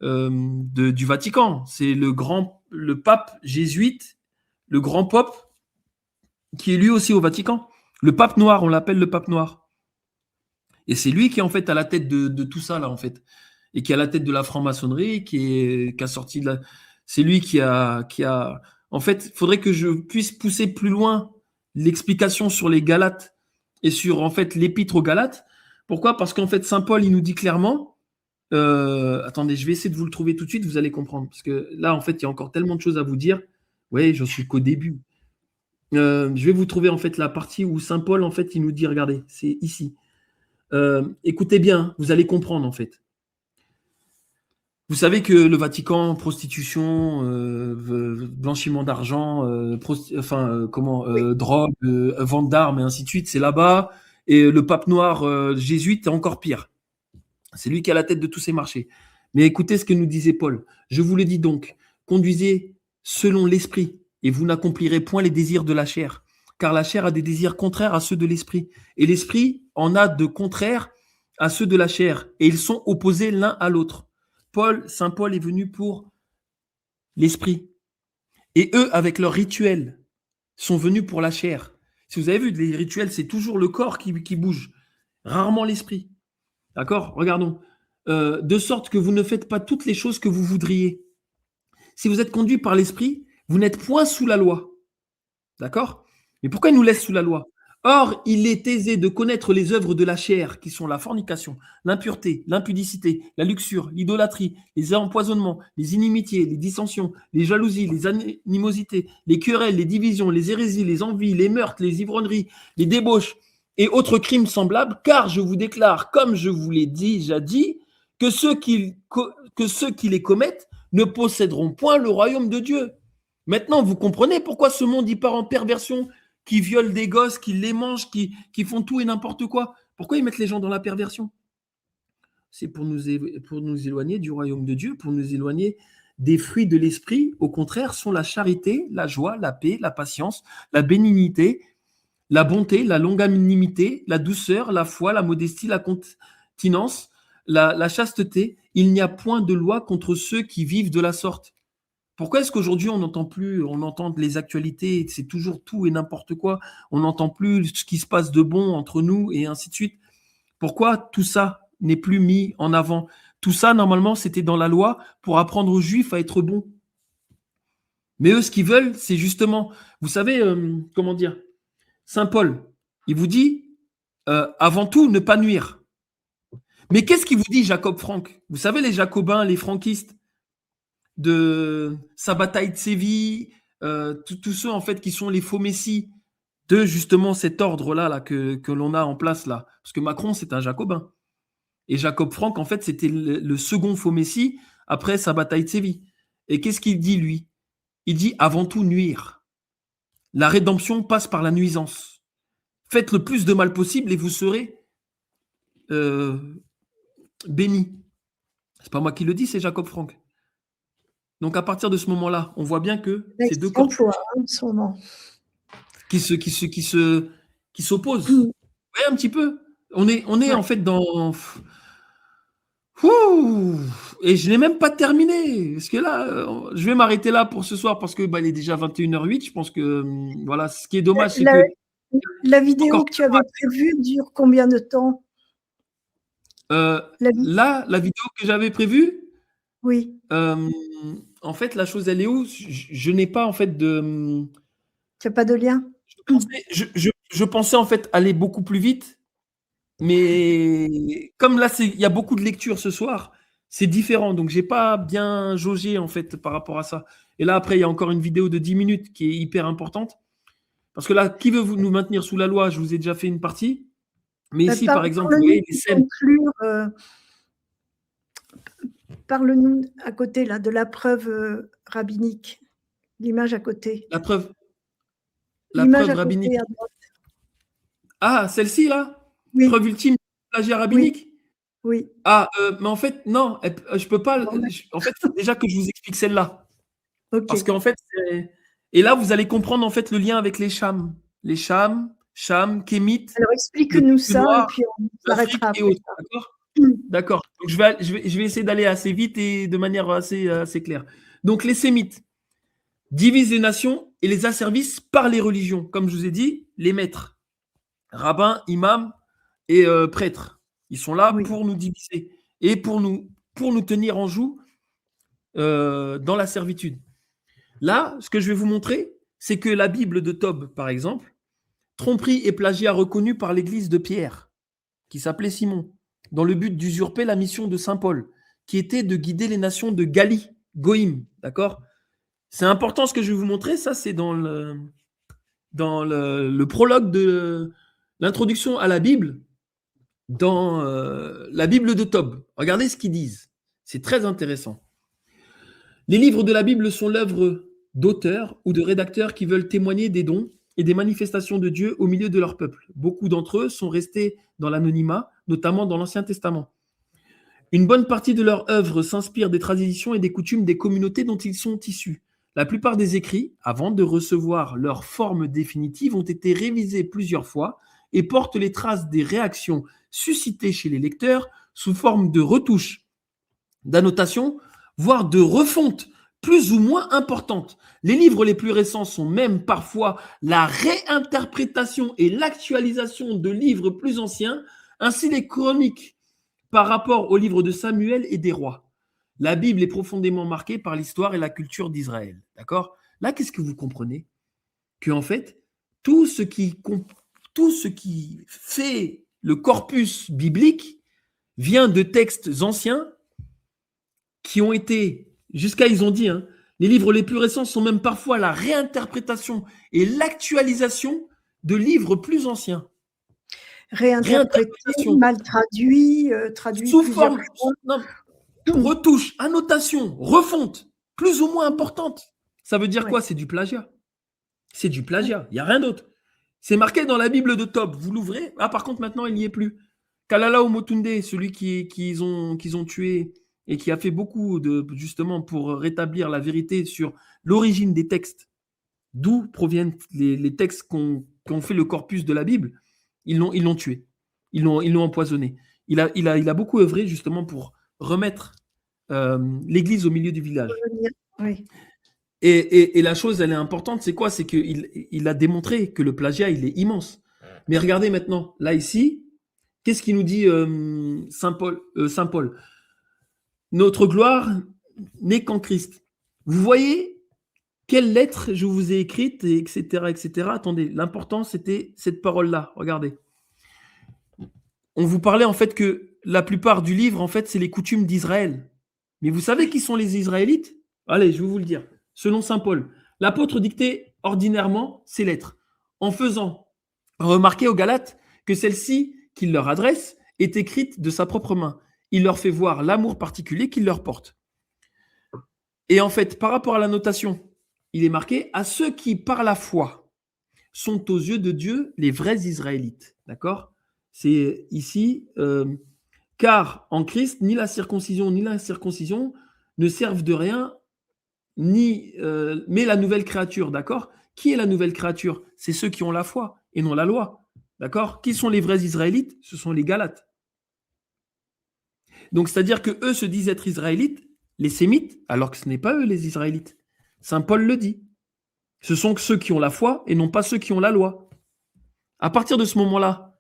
du Vatican. C'est le pape jésuite, le grand pope, qui est lui aussi au Vatican. Le pape noir, on l'appelle le pape noir. Et c'est lui qui est en fait à la tête de tout ça, là, en fait. Et qui est à la tête de la franc-maçonnerie, qui a sorti de la... C'est lui qui a... En fait, il faudrait que je puisse pousser plus loin l'explication sur les Galates et sur, en fait, l'épître aux Galates. Pourquoi ? Parce qu'en fait, saint Paul, il nous dit clairement... attendez, je vais essayer de vous le trouver tout de suite, vous allez comprendre. Parce que là, en fait, il y a encore tellement de choses à vous dire. Oui, j'en suis qu'au début. Je vais vous trouver en fait la partie où saint Paul en fait il nous dit, regardez, c'est ici. Écoutez bien, vous allez comprendre en fait. Vous savez que le Vatican, prostitution, blanchiment d'argent, drogue, vente d'armes et ainsi de suite, c'est là-bas. Et le pape noir jésuite est encore pire. C'est lui qui a la tête de tous ces marchés. Mais écoutez ce que nous disait Paul. Je vous le dis donc, conduisez selon l'esprit. Et vous n'accomplirez point les désirs de la chair, car la chair a des désirs contraires à ceux de l'esprit, et l'esprit en a de contraires à ceux de la chair, et ils sont opposés l'un à l'autre. Saint Paul est venu pour l'esprit, et eux, avec leur rituel, sont venus pour la chair. Si vous avez vu, les rituels, c'est toujours le corps qui bouge, rarement l'esprit. D'accord? Regardons. De sorte que vous ne faites pas toutes les choses que vous voudriez. Si vous êtes conduit par l'esprit, vous n'êtes point sous la loi. D'accord? Mais pourquoi il nous laisse sous la loi? Or, il est aisé de connaître les œuvres de la chair, qui sont la fornication, l'impureté, l'impudicité, la luxure, l'idolâtrie, les empoisonnements, les inimitiés, les dissensions, les jalousies, les animosités, les querelles, les divisions, les hérésies, les envies, les meurtres, les ivrogneries, les débauches et autres crimes semblables, car je vous déclare, comme je vous l'ai déjà dit, que ceux qui les commettent ne posséderont point le royaume de Dieu. Maintenant, vous comprenez pourquoi ce monde y part en perversion, qui violent des gosses, qui les mangent, qui font tout et n'importe quoi. Pourquoi ils mettent les gens dans la perversion? C'est pour nous éloigner du royaume de Dieu, pour nous éloigner des fruits de l'esprit. Au contraire, sont la charité, la joie, la paix, la patience, la bénignité, la bonté, la longanimité, la douceur, la foi, la modestie, la continence, la chasteté. Il n'y a point de loi contre ceux qui vivent de la sorte. Pourquoi est-ce qu'aujourd'hui on entend les actualités, c'est toujours tout et n'importe quoi, on n'entend plus ce qui se passe de bon entre nous et ainsi de suite? Pourquoi tout ça n'est plus mis en avant? Tout ça, normalement, c'était dans la loi pour apprendre aux Juifs à être bons. Mais eux, ce qu'ils veulent, c'est justement, vous savez, comment dire, Saint Paul, il vous dit, avant tout, ne pas nuire. Mais qu'est-ce qu'il vous dit, Jacob Frank? Vous savez, les jacobins, les franquistes, de sa bataille de Séville, tous ceux en fait qui sont les faux messies de justement cet ordre-là que l'on a en place là. Parce que Macron, c'est un jacobin. Et Jacob Frank, en fait, c'était le second faux messie après sa bataille de Séville. Et qu'est-ce qu'il dit, lui? Il dit avant tout nuire. La rédemption passe par la nuisance. Faites le plus de mal possible et vous serez bénis. C'est pas moi qui le dis, c'est Jacob Frank. Donc, à partir de ce moment-là, on voit bien que ces deux corps qui s'opposent. Vous voyez un petit peu? On est en fait dans... Et je n'ai même pas terminé. Parce que là, je vais m'arrêter là pour ce soir parce que il est déjà 21h08. Je pense que voilà, ce qui est dommage, c'est que... La vidéo que tu avais prévue dure combien de temps? La vidéo que j'avais prévue? Oui. En fait, la chose, elle est où? Je n'ai pas en fait de... Tu n'as pas de lien? Je pensais en fait aller beaucoup plus vite, mais comme là, il y a beaucoup de lectures ce soir, c'est différent. Donc, j'ai pas bien jaugé en fait par rapport à ça. Et là, après, il y a encore une vidéo de 10 minutes qui est hyper importante. Parce que là, qui veut nous maintenir sous la loi? Je vous ai déjà fait une partie. Mais ici, par exemple, vous voyez les scènes... Parle-nous à côté là, de la preuve rabbinique. L'image à côté. La preuve rabbinique. Côté, à droite. Ah, celle-ci là? Oui. Preuve ultime de plagiat rabbinique? Oui. Ah, mais en fait, non, je peux pas. En fait, il faut déjà que je vous explique celle-là. Okay. Parce qu'en fait, et là, vous allez comprendre en fait le lien avec les Cham. Les Cham, Kémites. Alors, explique-nous ça et puis on s'arrêtera après. D'accord? D'accord. Donc, je vais essayer d'aller assez vite et de manière assez claire. Donc, les Sémites divisent les nations et les asservissent par les religions. Comme je vous ai dit, les maîtres, rabbins, imams et prêtres. Ils sont là pour nous diviser et pour nous tenir en joug dans la servitude. Là, ce que je vais vous montrer, c'est que la Bible de Tob, par exemple, tromperie et plagiat reconnus par l'église de Pierre, qui s'appelait Simon, dans le but d'usurper la mission de Saint Paul, qui était de guider les nations de Galie, Goïm, d'accord? C'est important ce que je vais vous montrer, ça c'est dans le prologue de l'introduction à la Bible, dans la Bible de Tob. Regardez ce qu'ils disent, c'est très intéressant. Les livres de la Bible sont l'œuvre d'auteurs ou de rédacteurs qui veulent témoigner des dons et des manifestations de Dieu au milieu de leur peuple. Beaucoup d'entre eux sont restés dans l'anonymat, notamment dans l'Ancien Testament. Une bonne partie de leur œuvre s'inspire des traditions et des coutumes des communautés dont ils sont issus. La plupart des écrits, avant de recevoir leur forme définitive, ont été révisés plusieurs fois et portent les traces des réactions suscitées chez les lecteurs sous forme de retouches, d'annotations, voire de refonte plus ou moins importantes. Les livres les plus récents sont même parfois la réinterprétation et l'actualisation de livres plus anciens, ainsi les chroniques par rapport aux livres de Samuel et des rois. La Bible est profondément marquée par l'histoire et la culture d'Israël. D'accord? Là, qu'est-ce que vous comprenez? Que en fait, tout ce qui fait le corpus biblique vient de textes anciens qui ont été, jusqu'à ils ont dit, hein, les livres les plus récents sont même parfois la réinterprétation et l'actualisation de livres plus anciens. Réinterprété, mal traduit, traduit sous forme, retouche, annotation, refonte, plus ou moins importante. Ça veut dire quoi? C'est du plagiat. C'est du plagiat, il n'y a rien d'autre. C'est marqué dans la Bible de Tob, vous l'ouvrez. Ah, par contre, maintenant, il n'y est plus. Kalala Omotunde, celui qu'ils ont tué et qui a fait beaucoup justement pour rétablir la vérité sur l'origine des textes, d'où proviennent les textes qu'on fait le corpus de la Bible, ils l'ont tué, ils l'ont empoisonné. Il a beaucoup œuvré justement pour remettre l'église au milieu du village. Oui. Et la chose, elle est importante, c'est quoi? C'est qu'il a démontré que le plagiat, il est immense. Mais regardez maintenant, là, ici, qu'est-ce qu'il nous dit Saint Paul? Notre gloire n'est qu'en Christ. Vous voyez quelle lettre je vous ai écrite, etc., etc. Attendez, l'important, c'était cette parole-là. Regardez. On vous parlait en fait que la plupart du livre, en fait, c'est les coutumes d'Israël. Mais vous savez qui sont les Israélites? Allez, je vais vous le dire. Selon saint Paul, l'apôtre dictait ordinairement ces lettres, en faisant remarquer aux Galates que celle-ci qu'il leur adresse est écrite de sa propre main. Il leur fait voir l'amour particulier qu'il leur porte. Et en fait, par rapport à la notation, il est marqué « à ceux qui, par la foi, sont aux yeux de Dieu les vrais Israélites ». D'accord? C'est ici, car en Christ, ni la circoncision ni l'incirconcision ne servent de rien, mais la nouvelle créature, d'accord? Qui est la nouvelle créature? C'est ceux qui ont la foi et non la loi, d'accord? Qui sont les vrais Israélites? Ce sont les Galates. Donc, c'est-à-dire que eux se disent être Israélites, les Sémites, alors que ce n'est pas eux les Israélites. Saint Paul le dit. Ce sont ceux qui ont la foi et non pas ceux qui ont la loi. À partir de ce moment-là,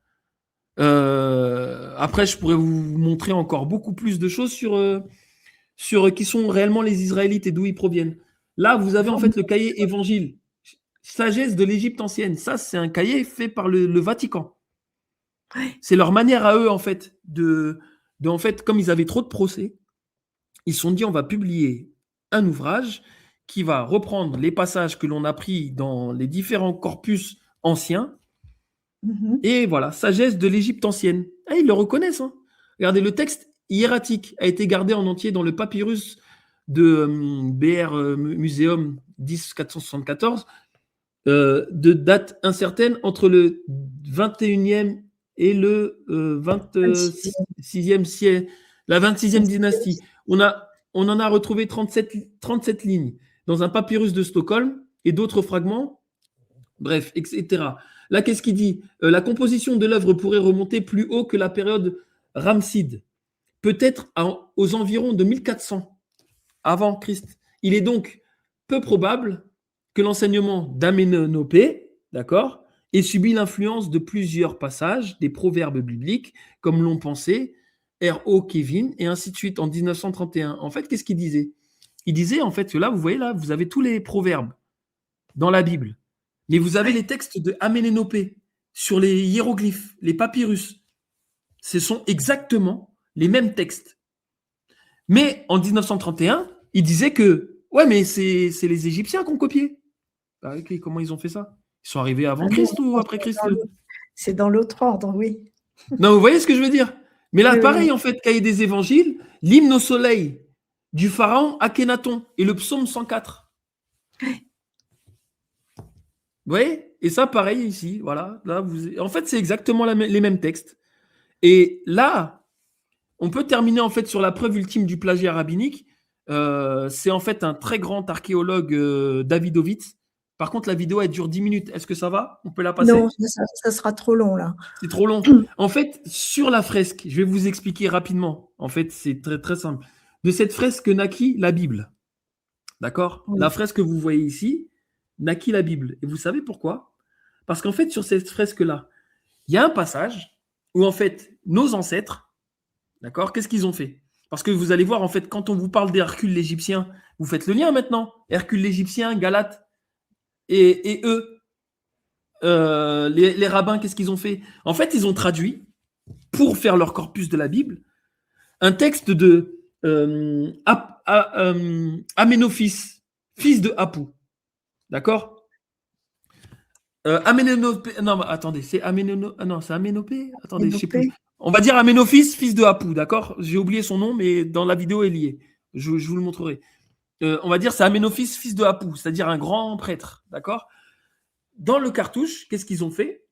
après, je pourrais vous montrer encore beaucoup plus de choses sur qui sont réellement les Israélites et d'où ils proviennent. Là, vous avez en fait le cahier Évangile, sagesse de l'Égypte ancienne. Ça, c'est un cahier fait par le Vatican. C'est leur manière à eux, en fait, en fait, comme ils avaient trop de procès, ils se sont dit, on va publier un ouvrage qui va reprendre les passages que l'on a pris dans les différents corpus anciens. Et voilà, sagesse de l'Égypte ancienne. Ah, ils le reconnaissent. Hein. Regardez, le texte hiératique a été gardé en entier dans le papyrus de BR Museum 10-474, de date incertaine entre le 21e et le 26e siècle, la 26e dynastie. On en a retrouvé 37 lignes dans un papyrus de Stockholm et d'autres fragments, bref, etc. Là, qu'est-ce qu'il dit? La composition de l'œuvre pourrait remonter plus haut que la période Ramside, peut-être aux environs de 1400 avant Christ. Il est donc peu probable que l'enseignement d'Amenénopée, d'accord, ait subi l'influence de plusieurs passages des proverbes bibliques, comme l'ont pensé R.O. Kevin, et ainsi de suite en 1931. En fait, qu'est-ce qu'il disait? Il disait en fait que là, vous voyez là, vous avez tous les proverbes dans la Bible. Mais vous avez les textes de Amenénopée sur les hiéroglyphes, les papyrus. Ce sont exactement les mêmes textes. Mais en 1931, il disait que, ouais, mais c'est les Égyptiens qui ont copié. Ah, okay, comment ils ont fait ça? Ils sont arrivés avant Christ ou après Christ? C'est dans l'autre ordre, oui. Non, vous voyez ce que je veux dire? Mais là, pareil, en fait, cahier des évangiles, l'hymne au soleil du pharaon Akhenaton et le psaume 104. Vous voyez? Et ça, pareil ici, voilà. Là, en fait, c'est exactement les mêmes textes. Et là, on peut terminer en fait sur la preuve ultime du plagiat rabbinique. C'est en fait un très grand archéologue, Davidovitz. Par contre, la vidéo, elle dure 10 minutes. Est-ce que ça va? On peut la passer? Non, ça sera trop long, là. C'est trop long. En fait, sur la fresque, je vais vous expliquer rapidement. En fait, c'est très, très simple. De cette fresque naquit la Bible. D'accord? Oui. La fresque que vous voyez ici naquit la Bible. Et vous savez pourquoi? Parce qu'en fait, sur cette fresque-là, il y a un passage où, en fait, nos ancêtres, d'accord, qu'est-ce qu'ils ont fait? Parce que vous allez voir, en fait, quand on vous parle d'Hercule l'Égyptien, vous faites le lien maintenant. Hercule l'Égyptien, Galate, et eux, les rabbins, qu'est-ce qu'ils ont fait? En fait, ils ont traduit, pour faire leur corpus de la Bible, un texte de Aménophis, fils de Apou. D'accord? Aménopé. Non, attendez, c'est c'est Aménopé. Attendez, je sais plus. On va dire Aménophis, fils de Apou, d'accord? J'ai oublié son nom, mais dans la vidéo, il y est. Je vous le montrerai. On va dire c'est Aménophis, fils de Apou, c'est-à-dire un grand prêtre, d'accord? Dans le cartouche, qu'est-ce qu'ils ont fait?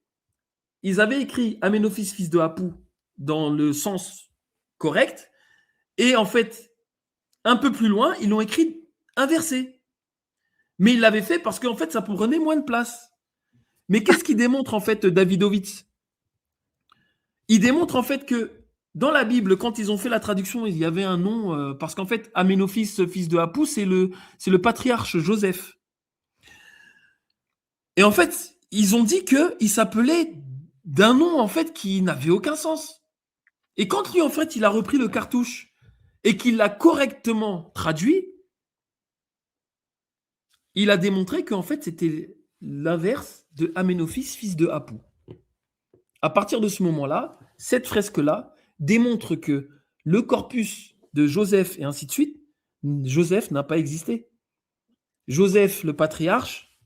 Ils avaient écrit Aménophis, fils de Apou, dans le sens correct, et en fait, un peu plus loin, ils l'ont écrit inversé. Mais ils l'avaient fait parce qu'en fait, ça prenait moins de place. Mais qu'est-ce qu'il démontre en fait, Davidovitz? Il démontre en fait que dans la Bible, quand ils ont fait la traduction, il y avait un nom, parce qu'en fait, Aménophis, fils de Apou, c'est le patriarche Joseph. Et en fait, ils ont dit qu'il s'appelait d'un nom en fait qui n'avait aucun sens. Et quand lui, en fait, il a repris le cartouche et qu'il l'a correctement traduit, il a démontré qu'en fait, c'était l'inverse de Aménophis, fils de Apou. À partir de ce moment-là, cette fresque-là démontre que le corpus de Joseph et ainsi de suite, Joseph n'a pas existé. Joseph, le patriarche,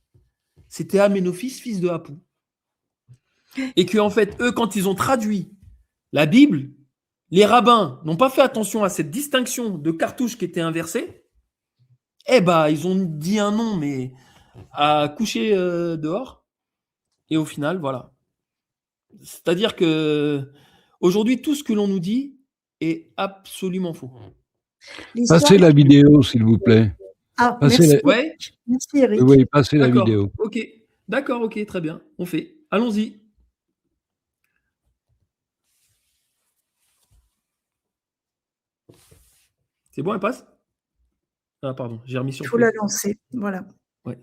c'était Aménophis, fils de Apou. Et que, en fait, eux, quand ils ont traduit la Bible, les rabbins n'ont pas fait attention à cette distinction de cartouche qui était inversée. Eh ben, ils ont dit un nom, mais à coucher dehors. Et au final, voilà. C'est-à-dire que aujourd'hui, tout ce que l'on nous dit est absolument faux. Passez la vidéo, s'il vous plaît. Ah, merci. Ouais. Merci, Eric. Oui, passez la vidéo. Ok, d'accord, ok, très bien. On fait. Allons-y. C'est bon, elle passe? Ah, pardon, j'ai remis sur. Il faut la lancer, voilà. Ouais.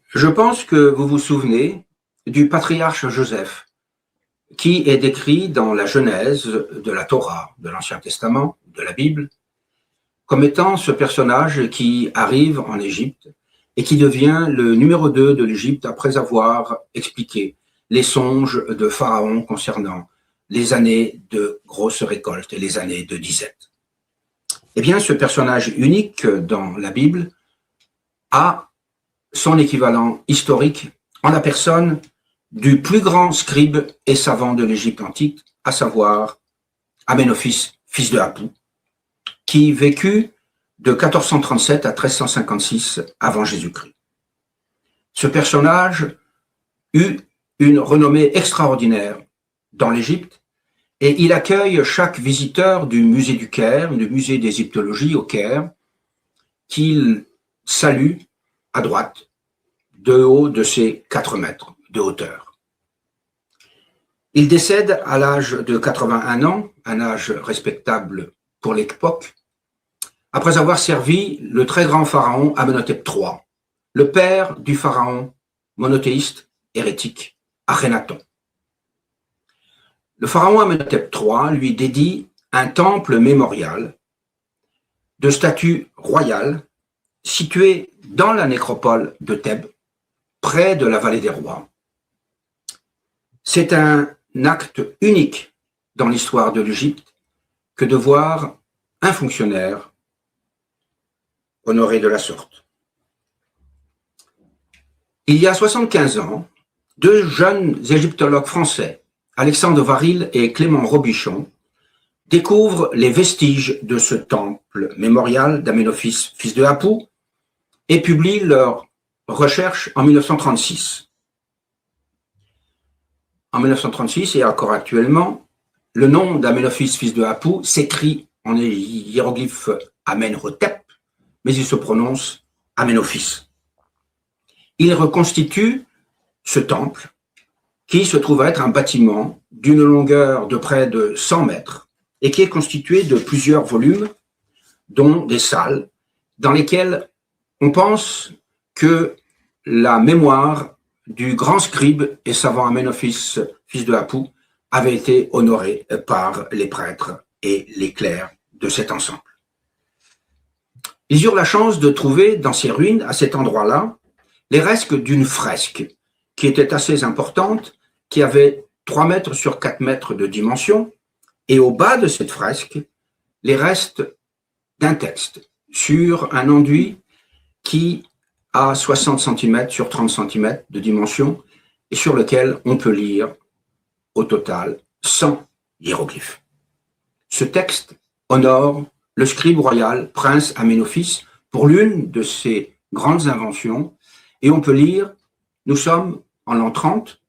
Je pense que vous vous souvenez du patriarche Joseph, qui est décrit dans la Genèse de la Torah, de l'Ancien Testament, de la Bible, comme étant ce personnage qui arrive en Égypte et qui devient le numéro 2 de l'Égypte après avoir expliqué les songes de Pharaon concernant les années de grosses récoltes et les années de disette. Eh bien, ce personnage unique dans la Bible a son équivalent historique en la personne du plus grand scribe et savant de l'Égypte antique, à savoir Aménophis, fils de Apou, qui vécut de 1437 à 1356 avant Jésus-Christ. Ce personnage eut une renommée extraordinaire dans l'Égypte et il accueille chaque visiteur du musée du Caire, du musée d'égyptologie au Caire, qu'il salue à droite, de haut de ses 4 mètres de hauteur. Il décède à l'âge de 81 ans, un âge respectable pour l'époque, après avoir servi le très grand pharaon Amenhotep III, le père du pharaon monothéiste hérétique Akhenaton. Le pharaon Amenhotep III lui dédie un temple mémorial de statue royale situé dans la nécropole de Thèbes, près de la vallée des rois. C'est un acte unique dans l'histoire de l'Égypte que de voir un fonctionnaire honoré de la sorte. Il y a 75 ans, 2 jeunes égyptologues français, Alexandre Varil et Clément Robichon, découvrent les vestiges de ce temple mémorial d'Aménophis, fils de Apou, et publient leurs recherches en 1936. En 1936 et encore actuellement, le nom d'Aménophis, fils de Apou, s'écrit en hiéroglyphe Amenhotep, mais il se prononce Aménophis. Il reconstitue ce temple qui se trouve être un bâtiment d'une longueur de près de 100 mètres et qui est constitué de plusieurs volumes, dont des salles, dans lesquelles on pense que la mémoire du grand scribe et savant Amenophis, fils de Apou, avait été honorée par les prêtres et les clercs de cet ensemble. Ils eurent la chance de trouver dans ces ruines, à cet endroit-là, les restes d'une fresque qui était assez importante, qui avait 3 mètres sur 4 mètres de dimension, et au bas de cette fresque, les restes d'un texte sur un enduit qui a 60 cm sur 30 cm de dimension et sur lequel on peut lire au total 100 hiéroglyphes. Ce texte honore le scribe royal, prince Amenophis, pour l'une de ses grandes inventions, et on peut lire « Nous sommes en l'an 30,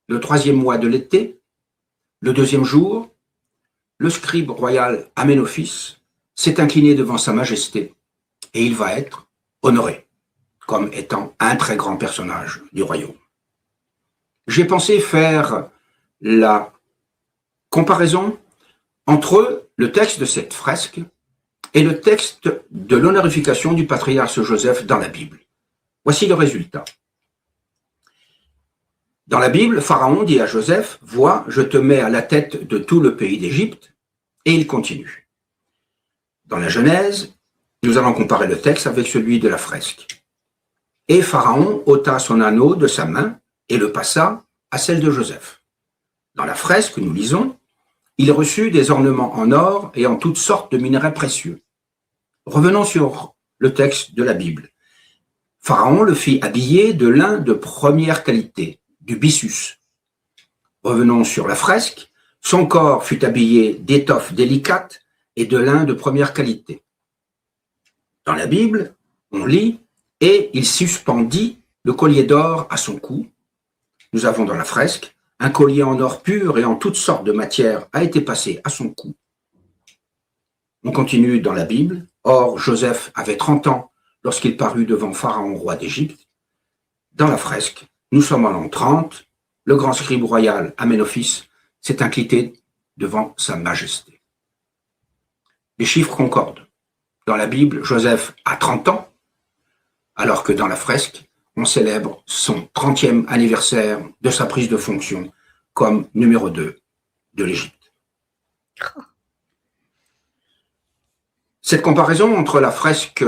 le 3e mois de l'été, le 2e jour, le scribe royal Amenophis s'est incliné devant sa majesté et il va être honoré comme étant un très grand personnage du royaume. » J'ai pensé faire la comparaison entre le texte de cette fresque et le texte de l'honorification du patriarche Joseph dans la Bible. Voici le résultat. Dans la Bible, Pharaon dit à Joseph, « Vois, je te mets à la tête de tout le pays d'Égypte. » Et il continue. Dans la Genèse, nous allons comparer le texte avec celui de la fresque. « Et Pharaon ôta son anneau de sa main et le passa à celle de Joseph. » Dans la fresque, nous lisons, « Il reçut des ornements en or et en toutes sortes de minerais précieux. » Revenons sur le texte de la Bible. Pharaon le fit habiller de lin de première qualité, du byssus. Revenons sur la fresque. Son corps fut habillé d'étoffes délicates et de lin de première qualité. Dans la Bible, on lit « Et il suspendit le collier d'or à son cou. » Nous avons dans la fresque « Un collier en or pur et en toutes sortes de matières a été passé à son cou. » On continue dans la Bible. « Or, Joseph avait 30 ans lorsqu'il parut devant Pharaon, roi d'Égypte. » Dans la fresque, nous sommes en l'an 30, le grand scribe royal Amenophis s'est incliné devant sa majesté. Les chiffres concordent. Dans la Bible, Joseph a 30 ans, alors que dans la fresque, on célèbre son 30e anniversaire de sa prise de fonction comme numéro 2 de l'Égypte. Cette comparaison entre la fresque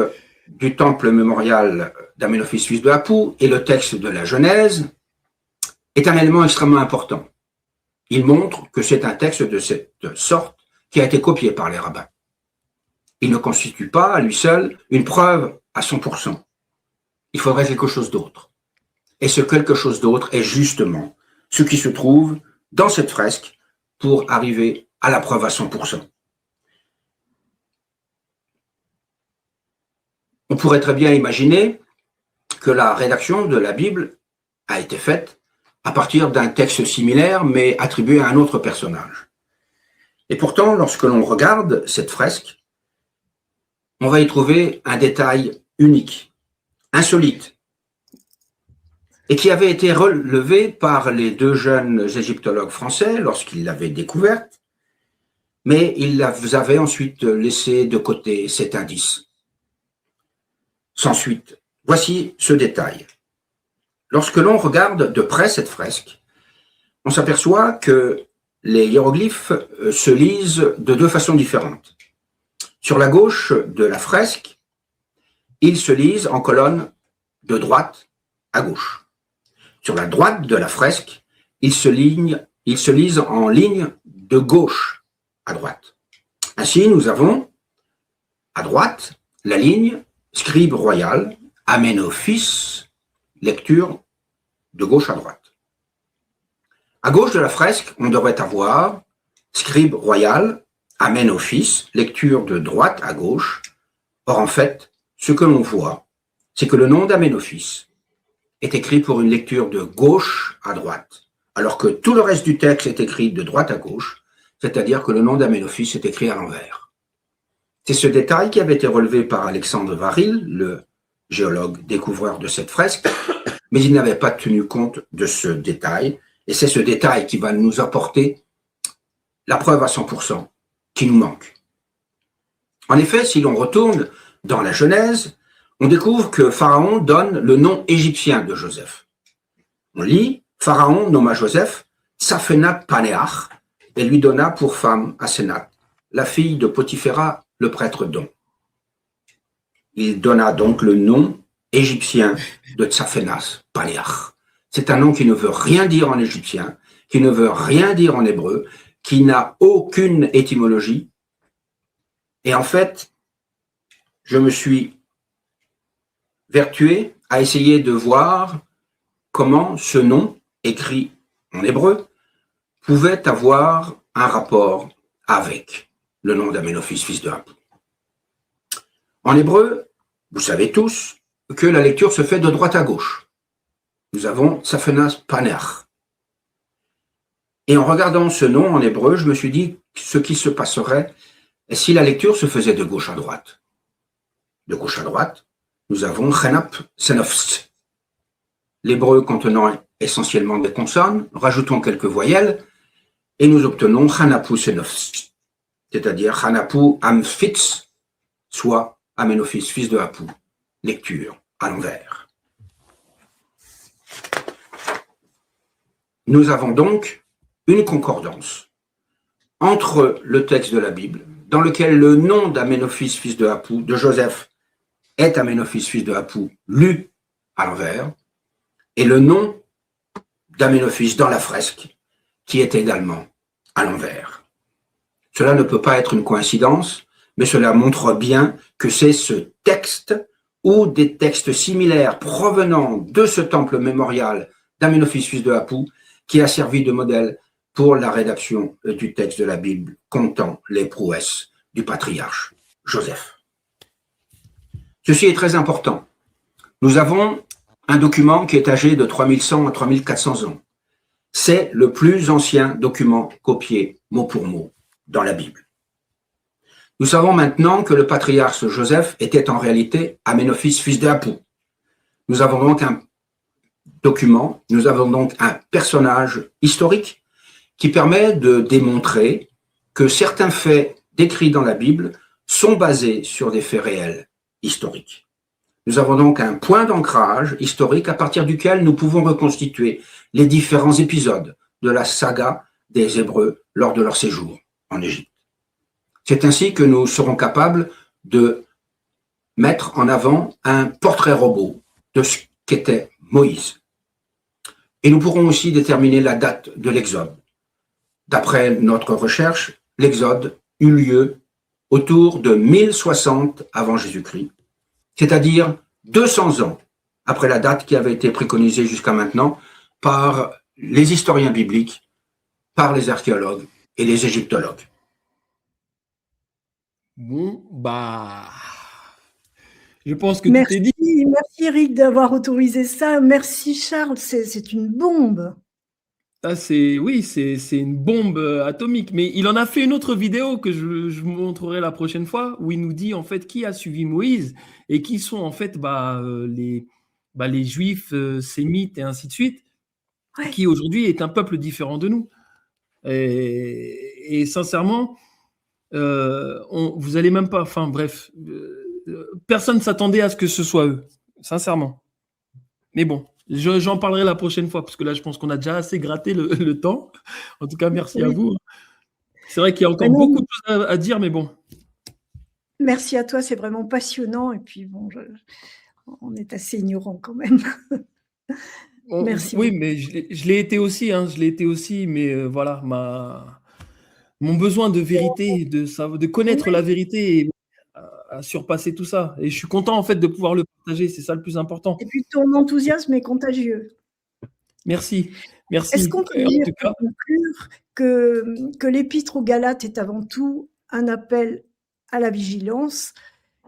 du temple mémorial d'Amenophis, fils de Apou, et le texte de la Genèse est un élément extrêmement important. Il montre que c'est un texte de cette sorte qui a été copié par les rabbins. Il ne constitue pas, à lui seul, une preuve à 100%. Il faudrait quelque chose d'autre. Et ce quelque chose d'autre est justement ce qui se trouve dans cette fresque pour arriver à la preuve à 100%. On pourrait très bien imaginer que la rédaction de la Bible a été faite à partir d'un texte similaire, mais attribué à un autre personnage. Et pourtant, lorsque l'on regarde cette fresque, on va y trouver un détail unique, insolite, et qui avait été relevé par les 2 jeunes égyptologues français lorsqu'ils l'avaient découverte, mais ils avaient ensuite laissé de côté cet indice. Sans suite, voici ce détail. Lorsque l'on regarde de près cette fresque, on s'aperçoit que les hiéroglyphes se lisent de 2 façons différentes. Sur la gauche de la fresque, ils se lisent en colonne de droite à gauche. Sur la droite de la fresque, ils se lisent en ligne de gauche à droite. Ainsi, nous avons à droite la ligne scribe royal, Amenophis, lecture de gauche à droite. À gauche de la fresque, on devrait avoir scribe royal, Amenophis, lecture de droite à gauche. Or, en fait, ce que l'on voit, c'est que le nom d'Amenophis est écrit pour une lecture de gauche à droite, alors que tout le reste du texte est écrit de droite à gauche, c'est-à-dire que le nom d'Amenophis est écrit à l'envers. C'est ce détail qui avait été relevé par Alexandre Varil, le géologue découvreur de cette fresque, mais il n'avait pas tenu compte de ce détail, et c'est ce détail qui va nous apporter la preuve à 100% qui nous manque. En effet, si l'on retourne dans la Genèse, on découvre que Pharaon donne le nom égyptien de Joseph. On lit « Pharaon nomma Joseph Tsaphenat Panéach et lui donna pour femme Asénath, la fille de Potiphéra, le prêtre d'On. » Il donna donc le nom égyptien de Tsaphenas Panéach. C'est un nom qui ne veut rien dire en égyptien, qui ne veut rien dire en hébreu, qui n'a aucune étymologie. Et en fait, je me suis vertué à essayer de voir comment ce nom, écrit en hébreu, pouvait avoir un rapport avec le nom d'Amenophis, fils de Hapou. En hébreu, vous savez tous que la lecture se fait de droite à gauche. Nous avons Tsaphenas Panéach. Et en regardant ce nom en hébreu, je me suis dit ce qui se passerait si la lecture se faisait de gauche à droite. De gauche à droite, nous avons Chenap Senofs. L'hébreu contenant essentiellement des consonnes, rajoutons quelques voyelles, et nous obtenons Chanapou Senofs, c'est-à-dire Chanapou Amphitz, soit Amenophis, fils de Hapou, lecture à l'envers. Nous avons donc une concordance entre le texte de la Bible, dans lequel le nom d'Amenophis, fils de Hapou, de Joseph, est Amenophis, fils de Hapou, lu à l'envers, et le nom d'Amenophis dans la fresque, qui est également à l'envers. Cela ne peut pas être une coïncidence, mais cela montre bien que c'est ce texte ou des textes similaires provenant de ce temple mémorial d'Amenophis, fils de Hapou, qui a servi de modèle pour la rédaction du texte de la Bible comptant les prouesses du patriarche Joseph. Ceci est très important. Nous avons un document qui est âgé de 3100 à 3400 ans. C'est le plus ancien document copié mot pour mot dans la Bible. Nous savons maintenant que le patriarche Joseph était en réalité Amenophis, fils de Hapou. Nous avons donc un document, nous avons donc un personnage historique qui permet de démontrer que certains faits décrits dans la Bible sont basés sur des faits réels historiques. Nous avons donc un point d'ancrage historique à partir duquel nous pouvons reconstituer les différents épisodes de la saga des Hébreux lors de leur séjour en Égypte. C'est ainsi que nous serons capables de mettre en avant un portrait robot de ce qu'était Moïse. Et nous pourrons aussi déterminer la date de l'Exode. D'après notre recherche, l'Exode eut lieu autour de 1060 avant Jésus-Christ, c'est-à-dire 200 ans après la date qui avait été préconisée jusqu'à maintenant par les historiens bibliques, par les archéologues et les égyptologues. Bon, je pense que merci, tout est dit. Merci Eric d'avoir autorisé ça. Merci Charles, c'est une bombe. C'est une bombe atomique. Mais il en a fait une autre vidéo que je vous montrerai la prochaine fois, où il nous dit en fait qui a suivi Moïse et qui sont en fait les Juifs, sémites et ainsi de suite, ouais, qui aujourd'hui est un peuple différent de nous. Et sincèrement, vous allez même pas. Enfin bref, personne ne s'attendait à ce que ce soit eux, sincèrement. Mais bon. J'en parlerai la prochaine fois, parce que là, je pense qu'on a déjà assez gratté le temps. En tout cas, merci à vous. C'est vrai qu'il y a encore beaucoup de choses à dire, mais bon. Merci à toi, c'est vraiment passionnant. Et puis, bon, on est assez ignorant quand même. Merci. Oui, mais je l'ai été aussi, mais voilà, mon besoin de vérité, de connaître la vérité à surpasser tout ça. Et je suis content en fait de pouvoir le partager, c'est ça le plus important. Et puis ton enthousiasme est contagieux. Merci. Est-ce qu'on peut dire pour conclure que l'épître aux Galates est avant tout un appel à la vigilance,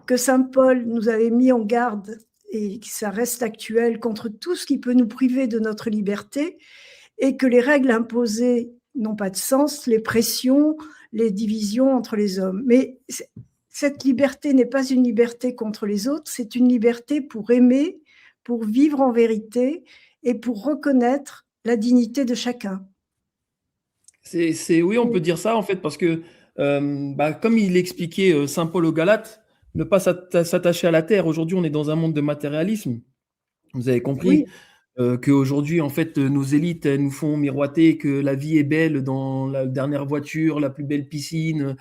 que saint Paul nous avait mis en garde et que ça reste actuel contre tout ce qui peut nous priver de notre liberté, et que les règles imposées n'ont pas de sens, les pressions, les divisions entre les hommes. Mais cette liberté n'est pas une liberté contre les autres, c'est une liberté pour aimer, pour vivre en vérité et pour reconnaître la dignité de chacun. Oui, on peut dire ça en fait, parce que comme il expliquait Saint Paul aux Galates, ne pas s'attacher à la terre. Aujourd'hui, on est dans un monde de matérialisme. Vous avez compris qu'aujourd'hui, en fait, nos élites elles nous font miroiter que la vie est belle dans la dernière voiture, la plus belle piscine,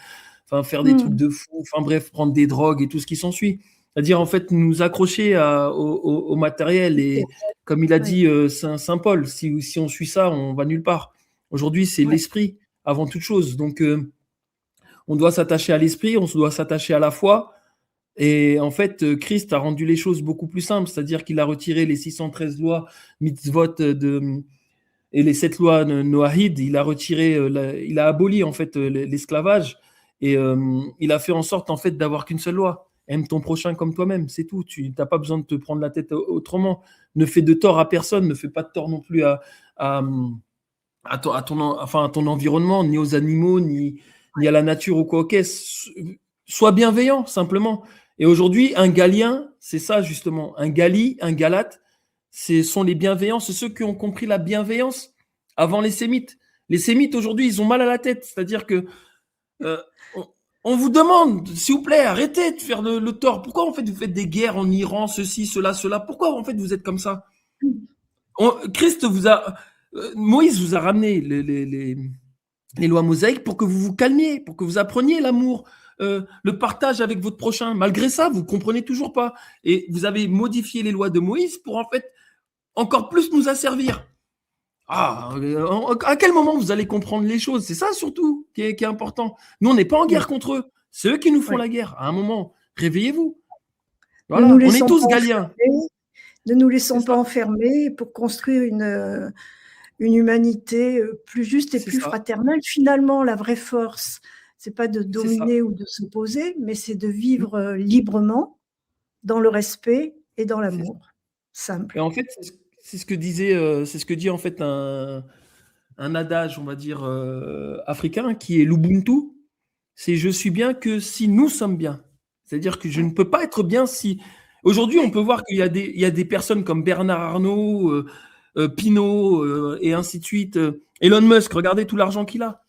enfin faire des trucs de fou, enfin bref, prendre des drogues et tout ce qui s'ensuit. C'est-à-dire en fait nous accrocher au matériel, et comme il a dit Saint Paul, si on suit ça, on va nulle part. Aujourd'hui, c'est l'esprit avant toute chose. Donc, on doit s'attacher à l'esprit, on doit s'attacher à la foi. Et en fait, Christ a rendu les choses beaucoup plus simples, c'est-à-dire qu'il a retiré les 613 lois mitzvot et les 7 lois noahides. Il a retiré, il a aboli en fait l'esclavage, et il a fait en sorte en fait d'avoir qu'une seule loi. Aime ton prochain comme toi-même, c'est tout. Tu n'as pas besoin de te prendre la tête autrement. Ne fais de tort à personne, ne fais pas de tort non plus à ton environnement, ni aux animaux, ni à la nature ou quoi. Ok, sois bienveillant, simplement. Et aujourd'hui, un Galien, c'est ça justement. Un Galate, ce sont les bienveillants, c'est ceux qui ont compris la bienveillance avant les Sémites. Les Sémites, aujourd'hui, ils ont mal à la tête. C'est-à-dire que on vous demande, s'il vous plaît, arrêtez de faire le tort. Pourquoi en fait vous faites des guerres en Iran, ceci, cela, cela? Pourquoi en fait vous êtes comme ça? Moïse vous a ramené les lois mosaïques pour que vous vous calmiez, pour que vous appreniez l'amour, le partage avec votre prochain. Malgré ça, vous ne comprenez toujours pas. Et vous avez modifié les lois de Moïse pour en fait encore plus nous asservir. À quel moment vous allez comprendre les choses? C'est ça surtout qui est important. Nous, on n'est pas en guerre contre eux. C'est eux qui nous font la guerre. À un moment, réveillez-vous. Voilà, on est tous Galiens. Ne nous laissons pas enfermer pour construire une humanité plus juste et plus fraternelle. Finalement, la vraie force, c'est pas de dominer ou de s'opposer, mais c'est de vivre librement, dans le respect et dans l'amour. Simple. Et en fait, c'est ce que dit en fait un adage, on va dire, africain, qui est l'Ubuntu. C'est je suis bien que si nous sommes bien. C'est-à-dire que je ne peux pas être bien si. Aujourd'hui, on peut voir qu'il y a des personnes comme Bernard Arnault, Pinault et ainsi de suite. Elon Musk, regardez tout l'argent qu'il a.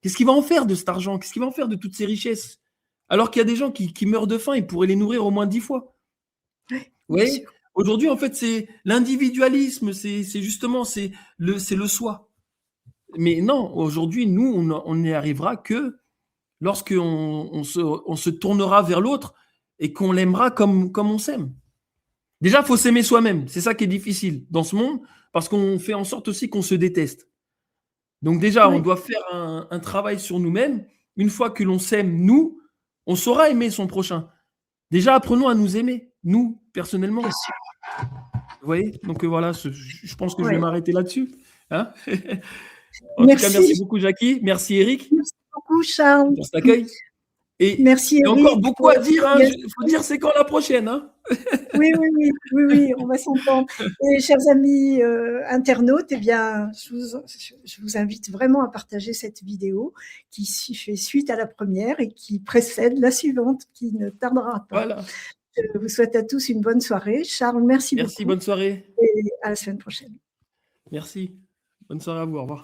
Qu'est-ce qu'il va en faire de cet argent? Qu'est-ce qu'il va en faire de toutes ces richesses? Alors qu'il y a des gens qui meurent de faim, ils pourraient les nourrir au moins 10 fois. Vous voyez? Aujourd'hui, en fait, c'est l'individualisme, c'est justement le soi. Mais non, aujourd'hui, nous, on n'y arrivera que lorsqu'on se tournera vers l'autre et qu'on l'aimera comme on s'aime. Déjà, il faut s'aimer soi-même. C'est ça qui est difficile dans ce monde, parce qu'on fait en sorte aussi qu'on se déteste. Donc déjà, on doit faire un travail sur nous-mêmes. Une fois que l'on s'aime, nous, on saura aimer son prochain. Déjà, apprenons à nous aimer, nous, personnellement. Vous voyez? Donc voilà, je pense que je vais m'arrêter là-dessus. Hein? En tout cas, merci beaucoup, Jackie. Merci, Eric. Merci beaucoup, Charles. Pour cet accueil. Et merci, Eric. Il y a encore beaucoup à dire. Il faut dire c'est quand la prochaine. Hein? Oui, on va s'entendre. Et chers amis internautes, eh bien, je vous invite vraiment à partager cette vidéo qui fait suite à la première et qui précède la suivante, qui ne tardera pas. Voilà. Je vous souhaite à tous une bonne soirée. Charles, merci beaucoup. Merci, bonne soirée. Et à la semaine prochaine. Merci. Bonne soirée à vous. Au revoir.